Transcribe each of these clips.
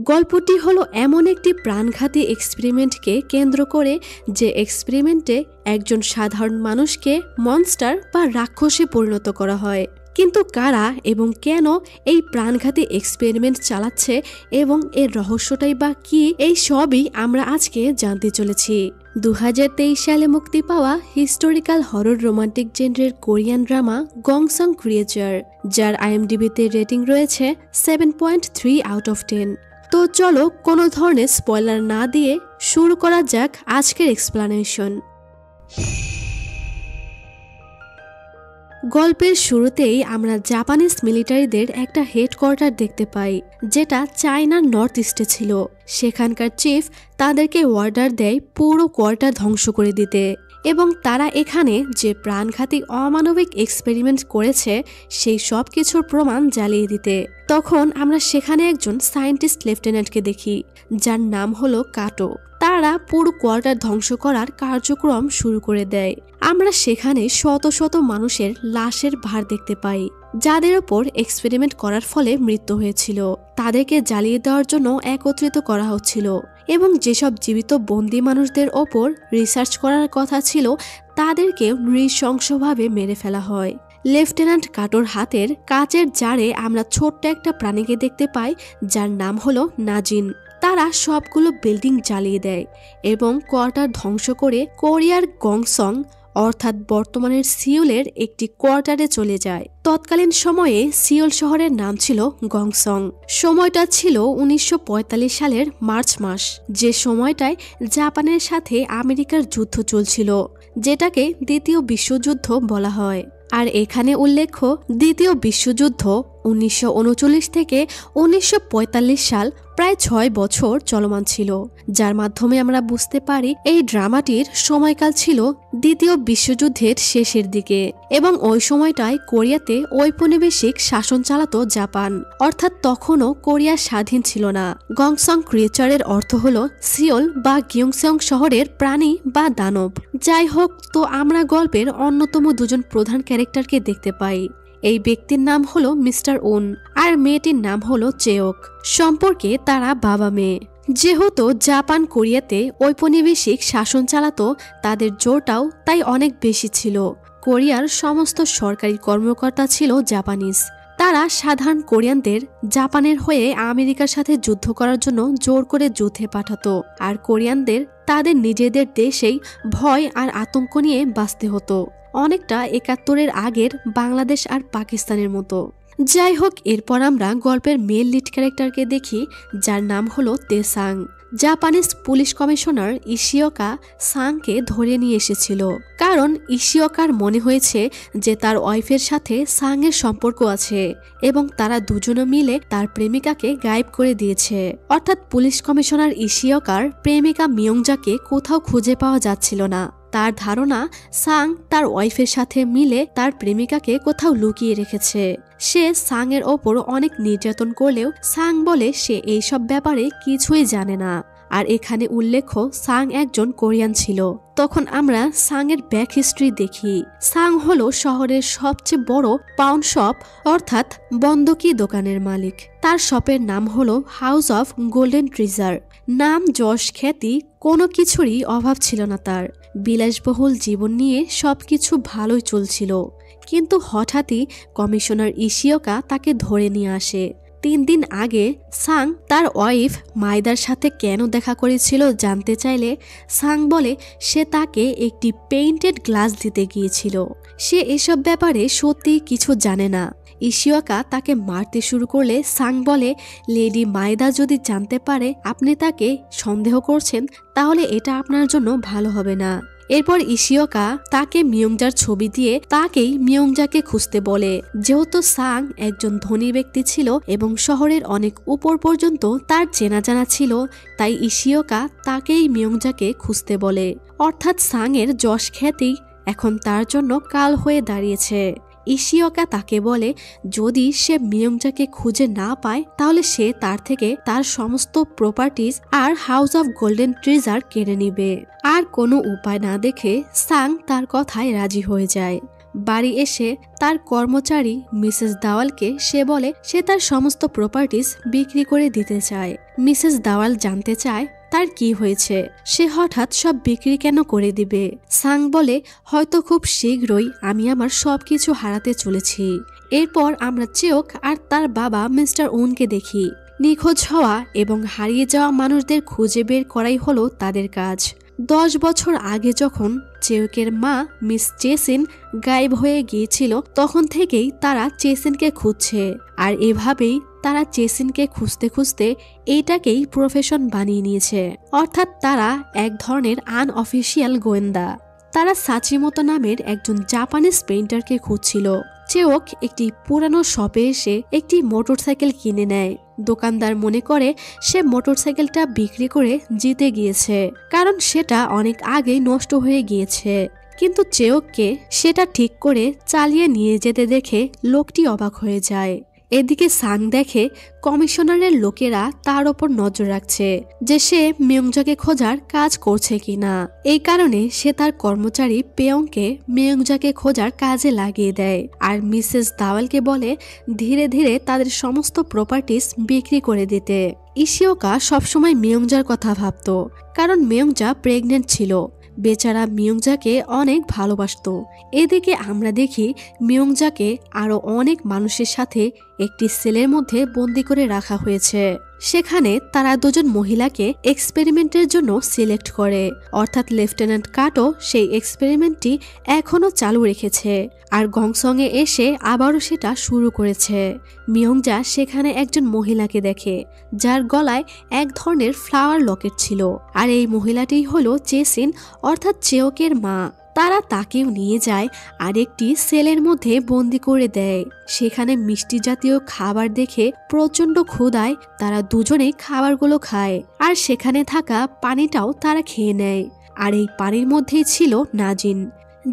গল্পটি হলো এমন একটি প্রাণঘাতী এক্সপেরিমেন্টকে কেন্দ্র করে, যে এক্সপেরিমেন্টে একজন সাধারণ মানুষকে মনস্টার বা রাক্ষসে পরিণত করা হয়। কিন্তু কারা এবং কেন এই প্রাণঘাতী এক্সপেরিমেন্ট চালাচ্ছে এবং এর রহস্যটাই বা কি, এই সবই আমরা আজকে জানতে চলেছি। 2023 সালে মুক্তি পাওয়া হিস্টোরিক্যাল হরর রোমান্টিক জেনরের কোরিয়ান ড্রামা গংসং ক্রিয়েচার, যার আইএমডিবিতে রেটিং রয়েছে 7.3 আউট অফ 10। তো চলো কোনো ধরনের স্পয়লার না দিয়ে শুরু করা যাক আজকের এক্সপ্লানেশন। গল্পের শুরুতেই আমরা জাপানিজ মিলিটারিদের একটা হেডকোয়ার্টার দেখতে পাই, যেটা চায়নার নর্থ ইস্টে ছিল। সেখানকার চিফ তাদেরকে অর্ডার দেয় পুরো কোয়ার্টার ধ্বংস করে দিতে, এবং তারা এখানে যে প্রাণঘাতী অমানবিক এক্সপেরিমেন্ট করেছে সেই সব কিছুর প্রমাণ জ্বালিয়ে দিতে। তখন আমরা সেখানে একজন সায়েন্টিস্ট লেফটেন্যান্টকে দেখি, যার নাম হলো কাটো। তারা পুরো কোয়ার্টার ধ্বংস করার কার্যক্রম শুরু করে দেয়। আমরা সেখানে শত শত মানুষের লাশের ভার দেখতে পাই, যাদের ওপর এক্সপেরিমেন্ট করার ফলে মৃত্যু হয়েছিল। তাদেরকে জ্বালিয়ে দেওয়ার জন্য একত্রিত করা হচ্ছিল, এবং যেসব জীবিত বন্দী মানুষদের ওপর রিসার্চ করার কথা ছিল তাদেরকে নৃশংসভাবে মেরে ফেলা হয়। লেফটেন্যান্ট কাটোর হাতের কাচের জারে আমরা ছোট্ট একটা প্রাণীকে দেখতে পাই, যার নাম হলো নাজিন। তারা সবগুলো বিল্ডিং জ্বালিয়ে দেয় এবং কোয়ার্টার ধ্বংস করে কোরিয়ার গংসং অর্থাৎ বর্তমানের সিওলের একটি কোয়ার্টারে চলে যায়। তৎকালীন সময়ে সিওল শহরের নাম ছিল গংসং। সময়টা ছিল 1945 সালের মার্চ মাস, যে সময়টায় জাপানের সাথে আমেরিকার যুদ্ধ চলছিল, যেটাকে দ্বিতীয় বিশ্বযুদ্ধ বলা হয়। আর এখানে উল্লেখ্য, দ্বিতীয় বিশ্বযুদ্ধ 1939 থেকে 1945 সাল প্রায় 6 বছর চলমান ছিল, যার মাধ্যমে আমরা বুঝতে পারি এই ড্রামাটির সময়কাল ছিল দ্বিতীয় বিশ্বযুদ্ধের শেষের দিকে, এবং ওই সময়টায় কোরিয়াতে ঔপনিবেশিক শাসন চালাতো জাপান, অর্থাৎ তখনও কোরিয়া স্বাধীন ছিল না। গংসং ক্রিয়েচারের অর্থ হলো সিওল বা গিয়ংসং শহরের প্রাণী বা দানব। যাই হোক, তো আমরা গল্পের অন্যতম দুজন প্রধান ক্যারেক্টারকে দেখতে পাই। এই ব্যক্তির নাম হলো মিস্টার উন, আর মেয়েটির নাম হলো চেওক। সম্পর্কে তারা বাবা মেয়ে। যেহেতু জাপান কোরিয়াতে ঔপনিবেশিক শাসন চালাতো, তাদের জোরটাও তাই অনেক বেশি ছিল। কোরিয়ার সমস্ত সরকারি কর্মকর্তা ছিল জাপানিজ। তারা সাধারণ কোরিয়ানদের জাপানের হয়ে আমেরিকার সাথে যুদ্ধ করার জন্য জোর করে যুদ্ধে পাঠাতো, আর কোরিয়ানদের তাদের নিজেদের দেশেই ভয় আর আতঙ্ক নিয়ে বাঁচতে হতো, অনেকটা 71-এর আগের বাংলাদেশ আর পাকিস্তানের মতো। যাই হোক, এরপর আমরা গল্পের মেল লিড ক্যারেক্টারকে দেখি, যার নাম হলো তেসাং। জাপানিজ পুলিশ কমিশনার ইশিওকা সাংকে ধরে নিয়ে এসেছিল, কারণ ইশিওকার মনে হয়েছে যে তার ওয়াইফের সাথে সাংয়ের সম্পর্ক আছে, এবং তারা দুজনে মিলে তার প্রেমিকাকে গায়েব করে দিয়েছে। অর্থাৎ পুলিশ কমিশনার ইশিওকার প্রেমিকা মিয়ংজাকে কোথাও খুঁজে পাওয়া যাচ্ছিল না। তার ধারণা সাং তার ওয়াইফের সাথে মিলে তার প্রেমিকাকে কোথাও লুকিয়ে রেখেছে। সে সাং এর ওপর অনেক নির্যাতন করলেও সাং বলে সে এইসব ব্যাপারে কিছুই জানে না। আর এখানে উল্লেখ্য, সাং একজন কোরিয়ান ছিল। তখন আমরা সাং এর ব্যাক হিস্ট্রি দেখি। সাং হলো শহরের সবচেয়ে বড় পাউন শপ অর্থাৎ বন্ধকি দোকানের মালিক। তার শপের নাম হলো হাউস অফ গোল্ডেন ট্রিজার। নাম, যশ, খ্যাতি কোনো কিছুরই অভাব ছিল না তার। বিলাসবহুল জীবন নিয়ে সবকিছু ভালোই চলছিল, কিন্তু হঠাৎই কমিশনার ইশিওকা তাকে ধরে নিয়ে আসে। 3 দিন আগে সাং তার ওয়াইফ মাইদার সাথে কেন দেখা করেছিল জানতে চাইলে সাং বলে সে তাকে একটি পেইন্টেড গ্লাস দিতে গিয়েছিল। সে এসব ব্যাপারে সত্যি কিছু জানে না। ইশিওকা তাকে মারতে শুরু করলে সাং বলে, লেডি মাইদা যদি জানতে পারে আপনি তাকে সন্দেহ করছেন, তাহলে এটা আপনার জন্য ভালো হবে না। এরপর ইশিওকা তাকে মিয়ংজার ছবি দিয়ে তাকেই মিয়ংজাকে খুঁজতে বলে। যেহেতু সাং একজন ধনী ব্যক্তি ছিল এবং শহরের অনেক উপর পর্যন্ত তার চেনা জানা ছিল, তাই ইশিওকা তাকেই মিয়ংজাকে খুঁজতে বলে। অর্থাৎ সাং এর যশ খ্যাতি এখন তার জন্য কাল হয়ে দাঁড়িয়েছে। ইশিওকা তাকে বলে যদি সে মিয়ংজাকে খুঁজে না পায় তাহলে সে তার থেকে তার সমস্ত প্রপার্টিজ আর হাউস অফ গোল্ডেন ট্রিজার কেড়ে নিবে। আর কোনো উপায় না দেখে সাং তার কথায় রাজি হয়ে যায়। বাড়ি এসে তার কর্মচারী মিসেস দাওয়ালকে সে বলে সে তার সমস্ত প্রপার্টিজ বিক্রি করে দিতে চায়। মিসেস দাওয়াল জানতে চায় তার কি হয়েছে, সে হঠাৎ সব বিক্রি কেন করে দিবে। সাং বলে হয়তো খুব শীঘ্রই আমি আমার সবকিছু হারাতে চলেছি। এরপর আমরা চেওক আর তার বাবা মিস্টার উনকে দেখি। নিখোঁজ হওয়া এবং হারিয়ে যাওয়া মানুষদের খুঁজে বের করাই হলো তাদের কাজ। 10 বছর আগে যখন চেউকের মা মিস চেসিন গায়েব হয়ে গিয়েছিল তখন থেকেই তারা চেসিনকে খুঁজছে, আর এভাবেই তারা চেসিনকে খুঁজতে খুঁজতে এইটাকেই প্রফেশন বানিয়ে নিয়েছে। অর্থাৎ তারা এক ধরনের আনঅফিসিয়াল গোয়েন্দা। তারা সাচিমোতো নামের একজন জাপানিজ পেইন্টারকে খুঁজছিল। চেওক একটি পুরানো শপে এসে একটি মোটরসাইকেল কিনে নেয়। দোকানদার মনে করে সে মোটরসাইকেলটা বিক্রি করে জিতে গিয়েছে, কারণ সেটা অনেক আগেই নষ্ট হয়ে গিয়েছে। কিন্তু চেওককে সেটা ঠিক করে চালিয়ে নিয়ে যেতে দেখে লোকটি অবাক হয়ে যায়। এদিকে সাং দেখে কমিশনারের লোকেরা তার ওপর নজর রাখছে যে সে মিয়ংজাকে খোঁজার কাজ করছে কিনা। এই কারণে সে তার কর্মচারী পেয়ংকে মিয়ংজাকে খোঁজার কাজে লাগিয়ে দেয়, আর মিসেস দাওয়ালকে বলে ধীরে ধীরে তাদের সমস্ত প্রপার্টিজ বিক্রি করে দিতে। ইশিওকা সবসময় মিয়ংজার কথা ভাবত, কারণ মিয়ংজা প্রেগনেন্ট ছিল। বেচারা মিয়ংজাকে অনেক ভালোবাসত। এদিকে আমরা দেখি মিয়ংজাকে আরো অনেক মানুষের সাথে একটি সেলের মধ্যে বন্দি করে রাখা হয়েছে। সেখানে তারা দুজন মহিলাকে এক্সপেরিমেন্টের জন্য সিলেক্ট করে, অর্থাৎ লেফটেন্যান্ট কাটো সেই এক্সপেরিমেন্টটি এখনো চালু রেখেছে, আর গংসংয়ে এসে আবারও সেটা শুরু করেছে। মিয়ংজা সেখানে একজন মহিলাকে দেখে যার গলায় এক ধরনের ফ্লাওয়ার লকেট ছিল, আর এই মহিলাটিই হলো চেসিন অর্থাৎ চেওকের মা। তারা তাকেও নিয়ে যায় আর একটি সেলের মধ্যে বন্দি করে দেয়। সেখানে মিষ্টি জাতীয় খাবার দেখে প্রচন্ড ক্ষুধায় তারা দুজনেই খাবারগুলো খায়, আর সেখানে থাকা পানিটাও তারা খেয়ে নেয়। আর এই পানির মধ্যেই ছিল নাজিন,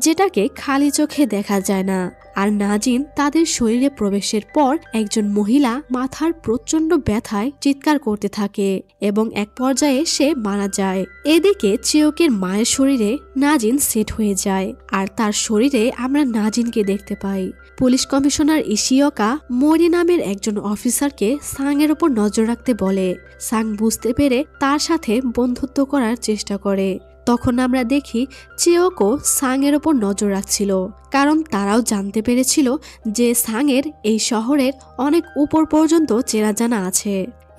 যেটাকে খালি চোখে দেখা যায় না। আর নাজিন তাদের শরীরে প্রবেশের পর একজন মহিলা মাথার প্রচন্ড ব্যথায় চিৎকার করতে থাকে এবং এক পর্যায়ে সে মারা যায়। এদিকে চেওকের মায়ের শরীরে নাজিন সেট হয়ে যায়, আর তার শরীরে আমরা নাজিনকে দেখতে পাই। পুলিশ কমিশনার ইশিওকা মোরি নামের একজন অফিসারকে সাং এর উপর নজর রাখতে বলে। সাং বুঝতে পেরে তার সাথে বন্ধুত্ব করার চেষ্টা করে। তখন আমরা দেখি চেওকো সাং এর ওপর নজর রাখছিল, কারণ তারাও জানতে পেরেছিল যে সাং এর এই শহরের অনেক উপর পর্যন্ত চেনা জানা আছে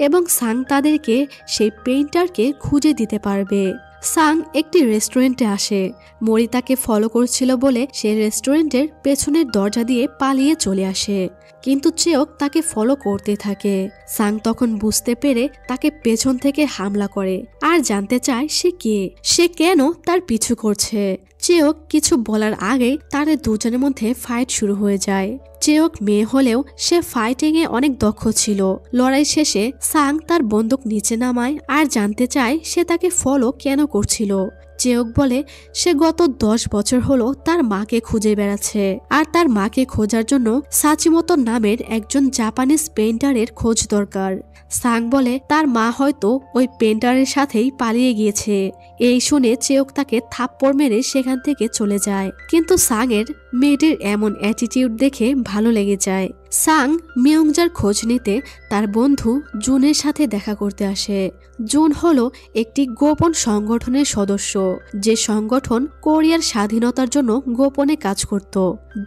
এবং সাং তাদেরকে সেই পেইন্টারকে খুঁজে দিতে পারবে। সাং একটি রেস্টুরেন্টে আসে। মরি তাকে ফলো করছিল বলে সে রেস্টুরেন্টের পেছনের দরজা দিয়ে পালিয়ে চলে আসে, কিন্তু চেওক তাকে ফলো করতে থাকে। সাং তখন বুঝতে পেরে তাকে পেছন থেকে হামলা করে আর জানতে চায় সে কে, সে কেন তার পিছু করছে। চেওক কিছু বলার আগেই তাদের দুজনের মধ্যে ফাইট শুরু হয়ে যায়। চেওক মেয়ে হলেও সে ফাইটিং এ অনেক দক্ষ ছিল। লড়াই শেষে সাং তার বন্দুক নিচে নামায় আর জানতে চায় সে তাকে ফলো কেন করছিল। চেওক বলে সে গত 10 বছর হলো তার মাকে খুঁজে বেড়াচ্ছে, আর তার মাকে খোঁজার জন্য সাচিমোতো নামের একজন জাপানিজ পেইন্টারের খোঁজ দরকার। সাং বলে তার মা হয়তো ওই পেইন্টারের সাথেই পালিয়ে গিয়েছে। এই শুনে চেওক তাকে থাপ্পড় মেরে সেখান থেকে চলে যায়, কিন্তু সাং এর মেয়েটির এমন অ্যাটিটিউড দেখে ভালো লেগে যায়। সাং মিয়ংজার খোঁজ নিতে তার বন্ধু জুনের সাথে দেখা করতে আসে। জুন হলো একটি গোপন সংগঠনের সদস্য, যে সংগঠন কোরিয়ার স্বাধীনতার জন্য গোপনে কাজ করত।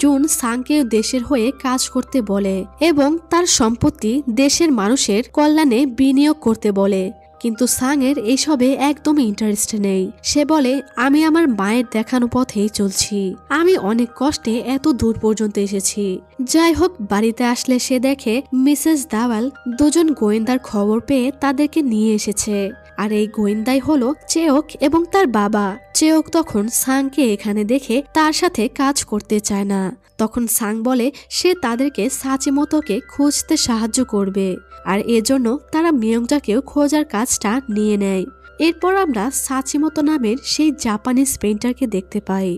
জুন সাংকে দেশের হয়ে কাজ করতে বলে এবং তার সম্পত্তি দেশের মানুষের কল্যাণে বিনিয়োগ করতে বলে, কিন্তু সাং এর এইসবে একদমই ইন্টারেস্ট নেই। সে বলে আমি আমার মায়ের দেখানো পথেই চলছি, আমি অনেক কষ্টে এত দূর পর্যন্ত এসেছি। যাই হোক, বাড়িতে আসলে সে দেখে মিসেস দাওয়াল দুজন গোয়েন্দার খবর পেয়ে তাদেরকে নিয়ে এসেছে, আর এই গোয়েন্দাই হলো চেওক এবং তার বাবা। চেওক তখন সাংকে এখানে দেখে তার সাথে কাজ করতে চায় না। তখন সাং বলে সে তাদেরকে সাচিমোতোকে খুঁজতে সাহায্য করবে, আর এজন্য তারা মিয়ংজাকেও খোঁজার কাজটা নিয়ে নেয়। এরপর আমরা সাচিমোতো নামের সেই জাপানিজ পেইন্টারকে দেখতে পাই।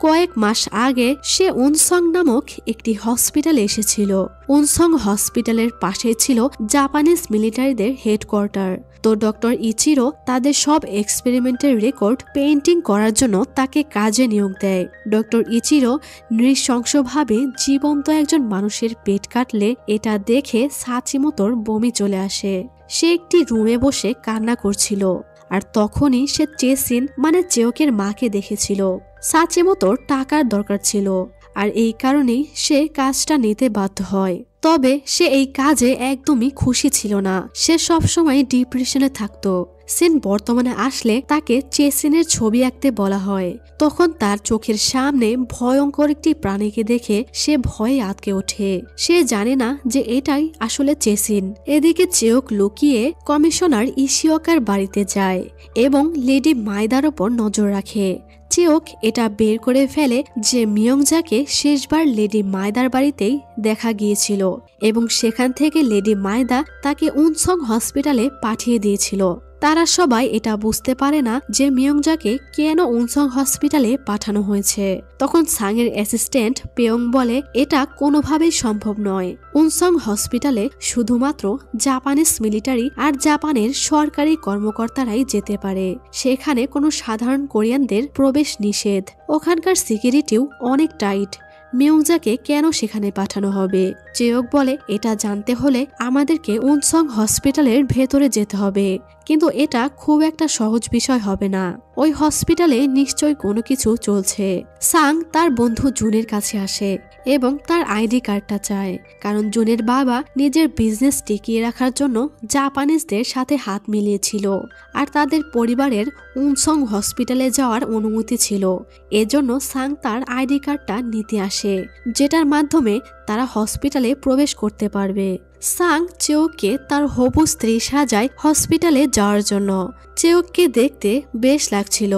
কয়েক মাস আগে সে উনসং নামক একটি হসপিটালে এসেছিল। উনসং হসপিটালের পাশে ছিল জাপানিজ মিলিটারিদের হেডকোয়ার্টার। তো ডক্টর ইচিরো তাদের সব এক্সপেরিমেন্টের রেকর্ড পেইন্টিং করার জন্য তাকে কাজে নিয়োগ দেয়। ডক্টর ইচিরো নৃশংসভাবে জীবন্ত একজন মানুষের পেট কাটলে এটা দেখে সাচিমোতোর বমি চলে আসে। সে একটি রুমে বসে কান্না করছিল, আর তখনই সে চেসিন মানে চেওকের মাকে দেখেছিল। সাচিমোতোর টাকার দরকার ছিল, আর এই কারণেই সে কাজটা নিতে বাধ্য হয়। তবে সে এই কাজে একদমই খুশি ছিল না। সে সবসময় ডিপ্রেশনে থাকতো। সেন বর্তমানে আসলে তাকে চেসিনের ছবি আঁকতে বলা হয়। তখন তার চোখের সামনে ভয়ঙ্কর একটি প্রাণীকে দেখে সে ভয়ে আটকে ওঠে। সে জানে না যে এটাই আসলে চেসিন। এদিকে চেওক লুকিয়ে কমিশনার ইশিওকার বাড়িতে যায় এবং লেডি মাইদার ওপর নজর রাখে। চেওক এটা বের করে ফেলে যে মিয়ংজাকে শেষবার লেডি মাইদার বাড়িতেই দেখা গিয়েছিল এবং সেখান থেকে লেডি মাইদা তাকে উনসং হসপিটালে পাঠিয়ে দিয়েছিল। তারা সবাই এটা বুঝতে পারে না যে মিয়ংজাকে কেন উনসং হসপিটালে পাঠানো হয়েছে। তখন সাংয়ের অ্যাসিস্ট্যান্ট পেয়ং বলে এটা কোনোভাবেই সম্ভব নয়। উনসং হসপিটালে শুধুমাত্র জাপানিজ মিলিটারি আর জাপানের সরকারি কর্মকর্তারাই যেতে পারে। সেখানে কোনো সাধারণ কোরিয়ানদের প্রবেশ নিষেধ। ওখানকার সিকিউরিটিও অনেক টাইট। মিয়ংজাকে কেন সেখানে পাঠানো হবে? চেওক বলে এটা জানতে হলে আমাদেরকে উনসং হসপিটালের ভেতরে যেতে হবে, কিন্তু এটা খুব একটা সহজ বিষয় হবে না। ওই হসপিটালে নিশ্চয় কোনো কিছু চলছে। সাং তার বন্ধু জুনের কাছে আসে এবং তার আইডি কার্ডটা চায়, কারণ জুনের বাবা নিজের বিজনেস টিকিয়ে রাখার জন্য জাপানিজদের সাথে হাত মিলিয়েছিল, আর তাদের পরিবারের উনসং হসপিটালে যাওয়ার অনুমতি ছিল। এজন্য সাং তার আইডি কার্ডটা নিতে আসে, যেটার মাধ্যমে তারা হসপিটালে প্রবেশ করতে পারবে। সাং চেওককে তার হবু স্ত্রী সাজায় হসপিটালে যাওয়ার জন্য। চেওককে দেখতে বেশ লাগছিল।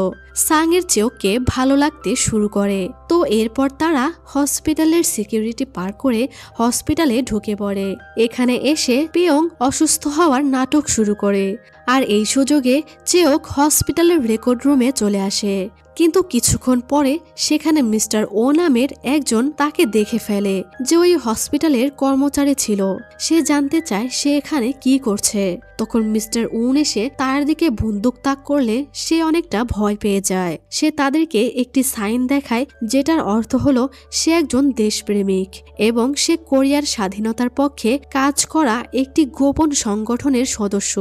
সাংয়ের চেওককে ভালো লাগতে শুরু করে। তো এরপর তারা হসপিটালের সিকিউরিটি পার করে হসপিটালে ঢুকে পড়ে। এখানে এসে পেয়ং অসুস্থ হওয়ার নাটক শুরু করে, আর এই সুযোগে চেওক হসপিটালের রেকর্ড রুমে চলে আসে। কিন্তু কিছুক্ষণ পরে সেখানে মিস্টার ও নামের একজন তাকে দেখে ফেলে, যে ওই হসপিটালের কর্মচারী ছিল। সে জানতে চায় সে এখানে কি করছে। তখন মিস্টার উন এসে তার দিকে বন্দুক তাক করলে সে অনেকটা ভয় পেয়ে যায়। সে তাদেরকে একটি সাইন দেখায়, যেটার অর্থ হলো সে একজন দেশপ্রেমিক এবং সে কোরিয়ার স্বাধীনতার পক্ষে কাজ করা একটি গোপন সংগঠনের সদস্য।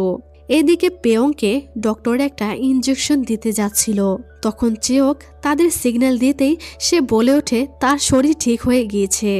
এদিকে পেয়ংকে ডক্টর একটা ইনজেকশন দিতে যাচ্ছিল। তখন চেওক তাদের সিগন্যাল দিতেই সে বলে ওঠে তার শরীর ঠিক হয়ে গিয়েছে।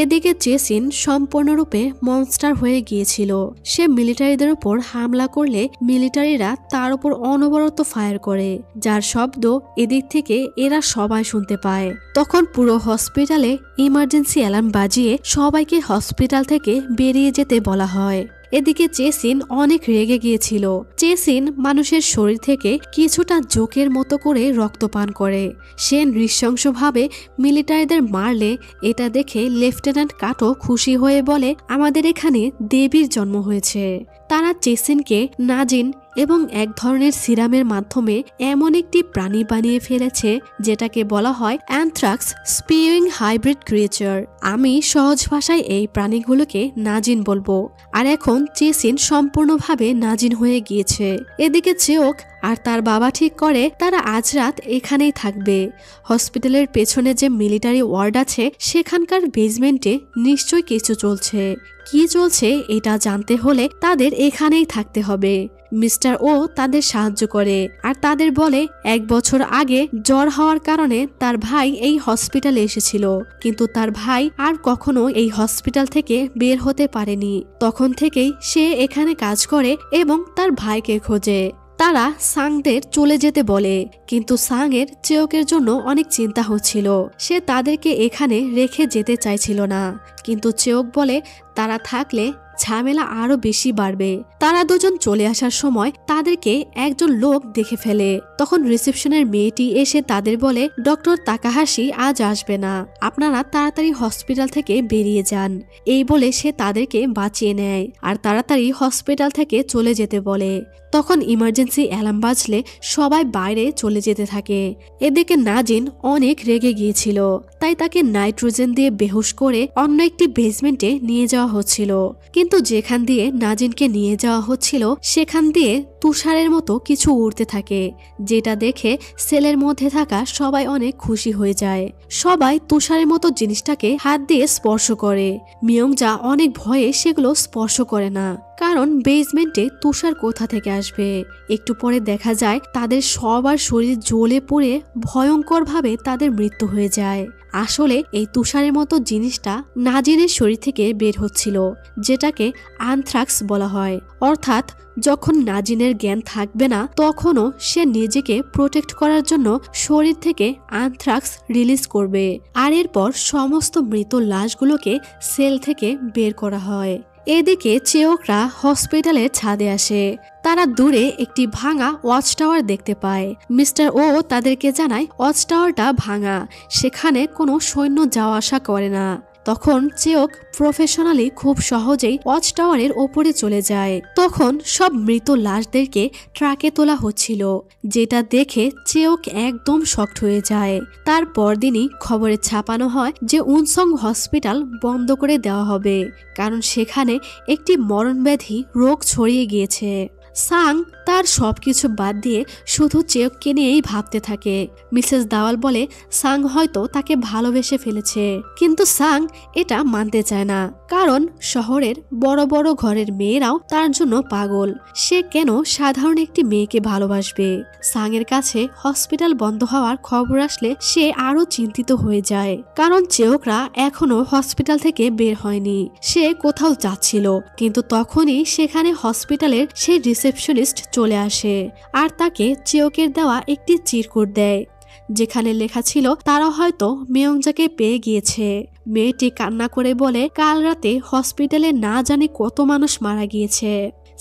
এদিকে চেসিন সম্পূর্ণরূপে মনস্টার হয়ে গিয়েছিল। সে মিলিটারিদের উপর হামলা করলে মিলিটারিরা তার উপর অনবরত ফায়ার করে, যার শব্দ এদিক থেকে এরা সবাই শুনতে পায়। তখন পুরো হসপিটালে ইমার্জেন্সি অ্যালার্ম বাজিয়ে সবাইকে হসপিটাল থেকে বেরিয়ে যেতে বলা হয়। এদিকে চেসিন অনেক রেগে গিয়েছিল। চেসিন মানুষের শরীর থেকে কিছুটা জোকের মতো করে রক্ত পান করে। সে নৃশংসভাবে মিলিটারিদের মারলে এটা দেখে লেফটেন্যান্ট কাটো খুশি হয়ে বলে আমাদের এখানে দেবীর জন্ম হয়েছে। তারা চেসিনকে নাজিন এবং এক ধরনের সিরামের মাধ্যমে এমন একটি প্রাণী বানিয়ে ফেলেছে যেটাকে বলা হয় অ্যানথ্রাক্স স্পিউইং হাইব্রিড ক্রিয়েচার। আমি সহজ ভাষায় এই প্রাণীগুলোকে নাজিন বলবো। আর এখন চেসিন সম্পূর্ণভাবে নাজিন হয়ে গিয়েছে। এদিকে চেওক আর তার বাবা ঠিক করে তারা আজ রাত এখানেই থাকবে। হসপিটালের পেছনে যে মিলিটারি ওয়ার্ড আছে সেখানকার বেসমেন্টে নিশ্চয়ই কিছু চলছে। কি চলছে এটা জানতে হলে তাদের এখানেই থাকতে হবে। মিস্টার ও তাদের সাহায্য করে আর তাদের বলে 1 বছর আগে জ্বর হওয়ার কারণে তার ভাই এই হসপিটালে এসেছিল, কিন্তু তার ভাই আর কখনো এই হসপিটাল থেকে বের হতে পারেনি। তখন থেকেই সে এখানে কাজ করে এবং তার ভাইকে খোঁজে। তারা সাংদের চলে যেতে বলে, কিন্তু সাংয়ের চেওকের জন্য অনেক চিন্তা হচ্ছিল। সে তাদেরকে এখানে রেখে যেতে চাইছিল না, কিন্তু চেওক বলে তারা থাকলে ঝামেলা আরো বেশি বাড়বে। তারা দুজন চলে আসার সময় তাদেরকে একজন লোক দেখে ফেলে। তখন রিসেপশনের মেয়েটি এসে তাদের বলে, ডক্টর তাকাহাশি আজ আসবে না, আপনারা তাড়াতাড়ি হসপিটাল থেকে বেরিয়ে যান। এই বলে সে তাদেরকে বাঁচিয়ে নেয় আর তাড়াতাড়ি হসপিটাল থেকে চলে যেতে বলে। তখন ইমার্জেন্সি অ্যালার্ম বাজলে সবাই বাইরে চলে যেতে থাকে। এদিকে নাজিন অনেক রেগে গিয়েছিল, তাই তাকে নাইট্রোজেন দিয়ে বেহুশ করে অন্য একটি বেসমেন্টে নিয়ে যাওয়া হচ্ছিল। কিন্তু যেখান দিয়ে নাজিনকে নিয়ে যাওয়া হচ্ছিল সেখান দিয়ে তুষারের মতো কিছু উড়তে থাকে, যেটা দেখে সেলের মধ্যে থাকা সবাই অনেক খুশি হয়ে যায়। সবাই তুষারের মতো জিনিসটাকে হাত দিয়ে স্পর্শ করে। মিয়ংজা অনেক ভয়ে সেগুলো স্পর্শ করে না, কারণ বেসমেন্টে তুষার কোথা থেকে আসবে। একটু পরে দেখা যায় তাদের সবার শরীর জ্বলে পুড়ে ভয়ঙ্করভাবে তাদের মৃত্যু হয়ে যায়। আসলে এই তুষারের মতো জিনিসটা নাজিনের শরীর থেকে বের হচ্ছিল, যেটাকে আনথ্রাক্স বলা হয়। অর্থাৎ যখন নাজিনের জ্ঞান থাকবে না তখনও সে নিজেকে প্রোটেক্ট করার জন্য শরীর থেকে আনথ্রাক্স রিলিজ করবে। আর এরপর সমস্ত মৃত লাশগুলোকে সেল থেকে বের করা হয়। এদিকে চেয়করা হসপিটালের ছাদে আসে। তারা দূরে একটি ভাঙা ওয়াচ টাওয়ার দেখতে পায়। মিস্টার ও তাদেরকে জানায় ওয়াচ টাওয়ারটা ভাঙা, সেখানে কোনো সৈন্য যাওয়া আসা করে না। তখন চেয়ক প্রফেশনালি খুব সহজেই ওয়াচ টাওয়ারের ওপরে চলে যায়। তখন সব মৃত লাশদেরকে ট্রাকে তোলা হচ্ছিল, যেটা দেখে চেয়ক একদম শকড হয়ে যায়। তার পরদিনই খবরে ছাপানো হয় যে উনসং হসপিটাল বন্ধ করে দেওয়া হবে, কারণ সেখানে একটি মরণব্যাধি রোগ ছড়িয়ে গিয়েছে। সাং তার সবকিছু বাদ দিয়ে শুধু চেয়ককে নিয়েই ভাবতে থাকে। মিসেস দাওয়াল বলে সাং হয়তো তাকে ভালোবেসে ফেলেছে, কিন্তু সাং এটা মানতে চায় না, কারণ শহরের বড় বড় ঘরের মেয়েরাও তার জন্য পাগল। সে কেন সাধারণ একটি মেয়েকে ভালোবাসবে? সাংয়ের কাছে হসপিটাল বন্ধ হওয়ার খবর আসলে সে আরো চিন্তিত হয়ে যায়, কারণ চেয়করা এখনো হসপিটাল থেকে বের হয়নি। সে কোথাও যাচ্ছিল, কিন্তু তখনই সেখানে হসপিটালের সেই রিসেপশনিস্ট চলে আসে আর তাকে চেয়কের দেওয়া একটি চিরকুট দেয়, যেখানে লেখা ছিল তারা হয়তো মিয়ংজাকে পেয়ে গিয়েছে। মেয়েটি কান্না করে বলে কাল রাতে হসপিটালে না জানি কত মানুষ মারা গিয়েছে।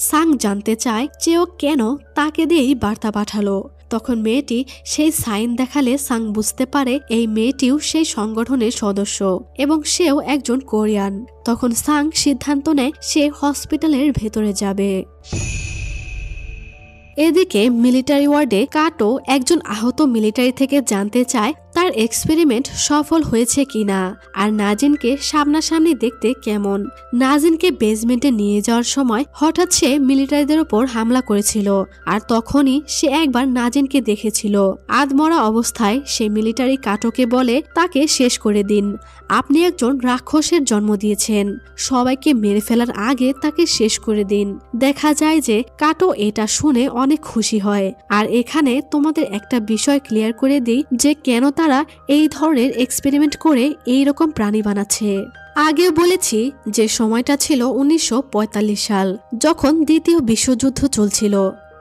সাং জানতে চায় চেয়ক কেন তাকে দিয়েই বার্তা পাঠালো। তখন মেয়েটি সেই সাইন দেখালে সাং বুঝতে পারে এই মেয়েটিও সেই সংগঠনের সদস্য এবং সেও একজন কোরিয়ান। তখন সাং সিদ্ধান্ত নেয় সে হসপিটালের ভেতরে যাবে। এদিকে মিলিটারি ওয়ার্ডে কাটো একজন আহত মিলিটারি থেকে জানতে চায় তার এক্সপেরিমেন্ট সফল হয়েছে কিনা আর নাজিনকে সামনাসামনি দেখতে কেমন। নাজিনকে বেসমেন্টে নিয়ে যাওয়ার সময় হঠাৎ সে মিলিটারিদের উপর হামলা করেছিল আর তখনই সে একবার নাজিনকে দেখেছিল। আধমরা অবস্থায় সে মিলিটারি কাটোকে বলে তাকে শেষ করে দিন, আপনি একজন রাক্ষসের জন্ম দিয়েছেন, সবাইকে মেরে ফেলার আগে তাকে শেষ করে দিন। দেখা যায় যে কাটো এটা শুনে অনেক খুশি হয়। আর এখানে তোমাদের একটা বিষয় ক্লিয়ার করে দিই যে কেন তারা এই ধরনের এক্সপেরিমেন্ট করে এই রকম প্রাণী বানাচ্ছে। আগেও বলেছি যে সময়টা ছিল 1945 সাল, যখন দ্বিতীয় বিশ্বযুদ্ধ চলছিল।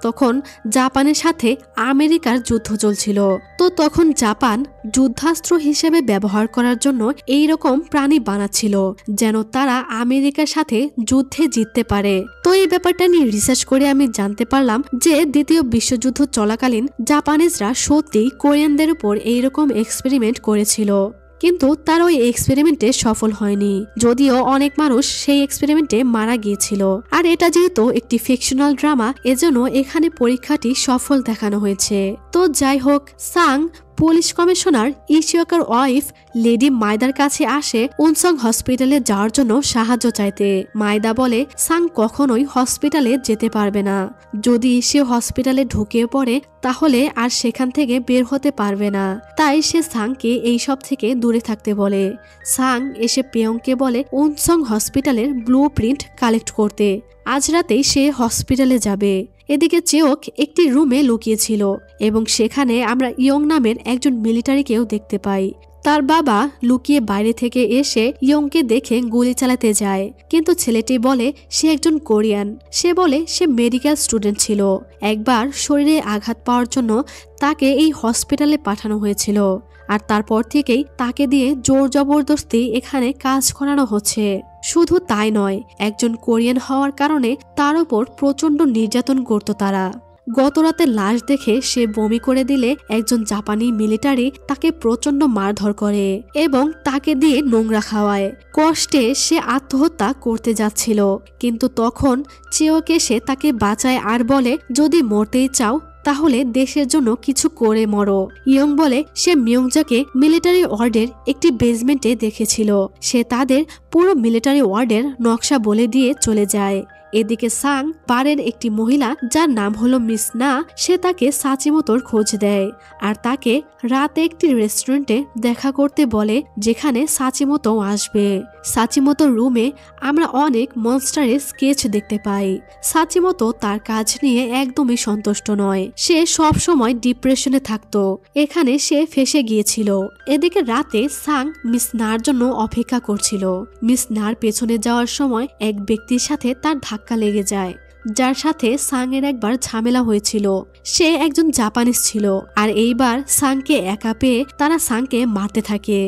তখন জাপানের সাথে আমেরিকার যুদ্ধ চলছিল। তো তখন জাপান যুদ্ধাস্ত্র হিসেবে ব্যবহার করার জন্য এই রকম প্রাণী বানাচ্ছিল যেন তারা আমেরিকার সাথে যুদ্ধে জিততে পারে। তো এই ব্যাপারটা নিয়ে রিসার্চ করে আমি জানতে পারলাম যে দ্বিতীয় বিশ্বযুদ্ধ চলাকালীন জাপানিজরা সত্যিই কোরিয়ানদের উপর এইরকম এক্সপেরিমেন্ট করেছিল, কিন্তু তার ওই এক্সপেরিমেন্টে সফল হয়নি, যদিও অনেক মানুষ সেই এক্সপেরিমেন্টে মারা গিয়েছিল। আর এটা যেহেতু একটি ফিকশনাল ড্রামা, এজন্য এখানে পরীক্ষাটি সফল দেখানো হয়েছে। তো যাই হোক, সাং পুলিশ কমিশনার ইশিওকার ওয়াইফ লেডি মায়দার কাছে আসে উনসং হসপিটালে যাওয়ার জন্য সাহায্য চাইতে। মায়দা বলে সাং কখনোই হসপিটালে যেতে পারবে না, যদি সে হসপিটালে ঢুকে পড়ে তাহলে আর সেখান থেকে বের হতে পারবে না। তাই সে সাংকে এইসব থেকে দূরে থাকতে বলে। সাং এসে পেয়ংকে বলে উনসং হসপিটালের ব্লু প্রিন্ট কালেক্ট করতে। আজ রাতেই সে হসপিটালে যাবে। এদিকে চেয়ক একটি রুমে লুকিয়েছিল এবং সেখানে আমরা ইয়ং নামের একজন মিলিটারিকেও দেখতে পাই। তার বাবা লুকিয়ে বাইরে থেকে এসে ইয়ংকে দেখে গুলি চালাতে যায়, কিন্তু ছেলেটি বলে সে একজন কোরিয়ান। সে বলে সে মেডিকেল স্টুডেন্ট ছিল, একবার শরীরে আঘাত পাওয়ার জন্য তাকে এই হসপিটালে পাঠানো হয়েছিল, আর তারপর থেকেই তাকে দিয়ে জোর জবরদস্তি এখানে কাজ করানো হচ্ছে। শুধু তাই নয়, একজন কোরিয়ান হওয়ার কারণে তার উপর প্রচন্ড নির্যাতন করত তারা। গতরাতে লাশ দেখে সে বমি করে দিলে একজন জাপানি মিলিটারি তাকে প্রচন্ড মারধর করে এবং তাকে দিয়ে নোংরা খাওয়ায়। কষ্টে সে আত্মহত্যা করতে যাচ্ছিল, কিন্তু তখন চেওক এসে তাকে বাঁচায় আর বলে যদি মরতেই চাও তাহলে দেশের জন্য কিছু করে মরো। ইয়ং বলে সে মিয়ংজাকে মিলিটারি ওয়ার্ডের একটি বেসমেন্টে দেখেছিল। সে তাদের পুরো মিলিটারি ওয়ার্ডের নকশা বলে দিয়ে চলে যায়। এদিকে সাং বারের একটি মহিলা যার নাম হলো মিস না, সে তাকে সাচিমোতোর খোঁজ দেয় আর তাকে রাতে একটি রেস্টুরেন্টে দেখা করতে বলে যেখানে সাচিমোতো আসবে। সাচিমোতোর রুমে আমরা অনেক মনস্টারের স্কেচ দেখতে পাই। সাচিমোতো তার কাজ নিয়ে একদমই সন্তুষ্ট নয়, সে সব সময় ডিপ্রেশনে থাকতো। এখানে সে ফেসে গিয়েছিল। এদিকে রাতে সাং মিস নার জন্য অপেক্ষা করছিল। মিস নার পেছনে যাওয়ার সময় এক ব্যক্তির সাথে তার ধাক্কা লেগে যায়, যার সাথে সাং এর একবার ঝামেলা হয়েছিল। সে একজন জাপানিজ ছিল, আর এইবার সাংকে একা পেয়ে তারা সাংকে মারতে থাকে।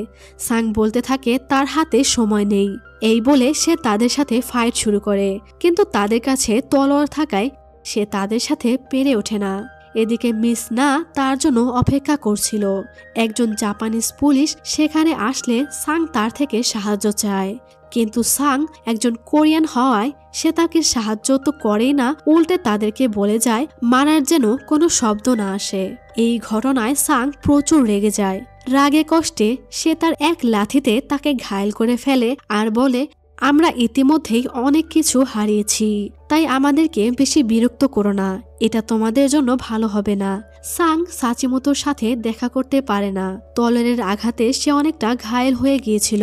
সাং বলতে থাকে তার হাতে সময় নেই। এই বলে সে তাদের সাথে ফাইট শুরু করে, কিন্তু তাদের কাছে তলোয়ার থাকায় সে তাদের সাথে পেরে ওঠে না। এদিকে মিস না তার জন্য অপেক্ষা করছিল। একজন জাপানিজ পুলিশ সেখানে আসলে সাং তার থেকে সাহায্য চায়, কিন্তু সাং একজন কোরিয়ান হওয়ায় সে তাকে সাহায্য তো করেই না, উল্টে তাদেরকে বলে যায় মারার যেন কোনো শব্দ না আসে। এই ঘটনায় সাং প্রচুর রেগে যায়। রাগে কষ্টে সে তার এক লাথিতে তাকে ঘায়েল করে ফেলে আর বলে আমরা ইতিমধ্যেই অনেক কিছু হারিয়েছি, তাই আমাদেরকে বেশি বিরক্ত করো না, এটা তোমাদের জন্য ভালো হবে না। সাং সাচিমোতোর সাথে দেখা করতে পারে না। তলোয়ারের আঘাতে সে অনেকটা ঘায়েল হয়ে গিয়েছিল।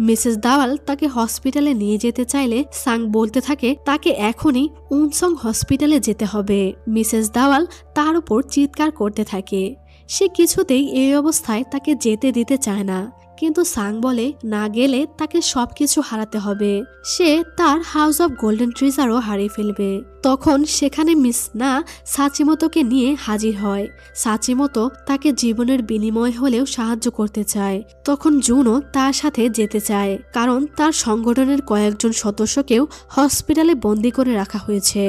মিসেস দাওয়াল তাকে হসপিটালে নিয়ে যেতে চাইলে সাং বলতে থাকে তাকে এখনই উনসং হসপিটালে যেতে হবে। মিসেস দাওয়াল তার উপর চিৎকার করতে থাকে। সে কিছুতেই এই অবস্থায় তাকে যেতে দিতে চায় না, কিন্তু সাং বলে না গেলে তাকে সবকিছু হারাতে হবে। সে তার হাউস অব গোল্ডেন ট্রিজারও হারিয়ে ফেলবে। তখন সেখানে মিস না সাচিমোতোকে নিয়ে হাজির হয়। সাচিমোতো তাকে জীবনের বিনিময় হলেও সাহায্য করতে চায়। তখন জুনও তার সাথে যেতে চায়, কারণ তার সংগঠনের কয়েকজন সদস্যকেও হসপিটালে বন্দি করে রাখা হয়েছে।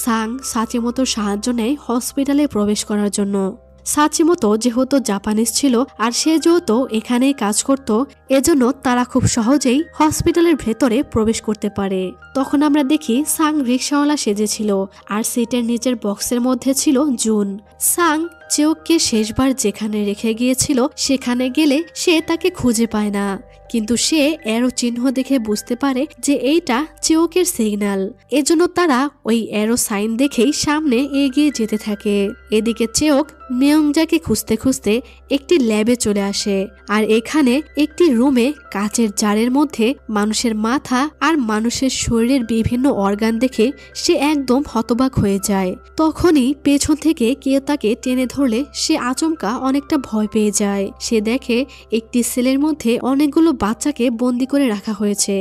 সাং সাচিমোতোর সাহায্য নেয় হসপিটালে প্রবেশ করার জন্য। সাচিমোতো যেহেতু জাপানিজ ছিল আর সে যেহেতু এখানেই কাজ করত, এজন্য তারা খুব সহজেই হসপিটালের ভেতরে প্রবেশ করতে পারে। তখন আমরা দেখি সাং রিক্সাওয়ালা সেজেছিল আর সিটের নিচের বক্সের মধ্যে ছিল জুন। সাং চেওককে শেষবার যেখানে রেখে গিয়েছিল সেখানে গেলে সে তাকে খুঁজে পায় না, কিন্তু সে অ্যারো চিহ্ন দেখে বুঝতে পারে যে এইটা চেওকের সিগন্যাল। এজন্য তারা ওই অ্যারো সাইন দেখেই সামনে এগিয়ে যেতে থাকে। এদিকে চেওক মিয়ংজাকে খুঁজতে খুঁজতে একটি ল্যাবে চলে আসে, আর এখানে একটি রুমে কাচের জারের মধ্যে মানুষের মাথা আর মানুষের শরীরের বিভিন্ন অর্গান দেখে সে একদম হতবাক হয়ে যায়। তখনই পেছন থেকে কেউ তাকে টেনে ধরলে সে আচমকা অনেকটা ভয় পেয়ে যায়। সে দেখে একটি সেলের মধ্যে অনেকগুলো বাচ্চাকে বন্দি করে রাখা হয়েছে।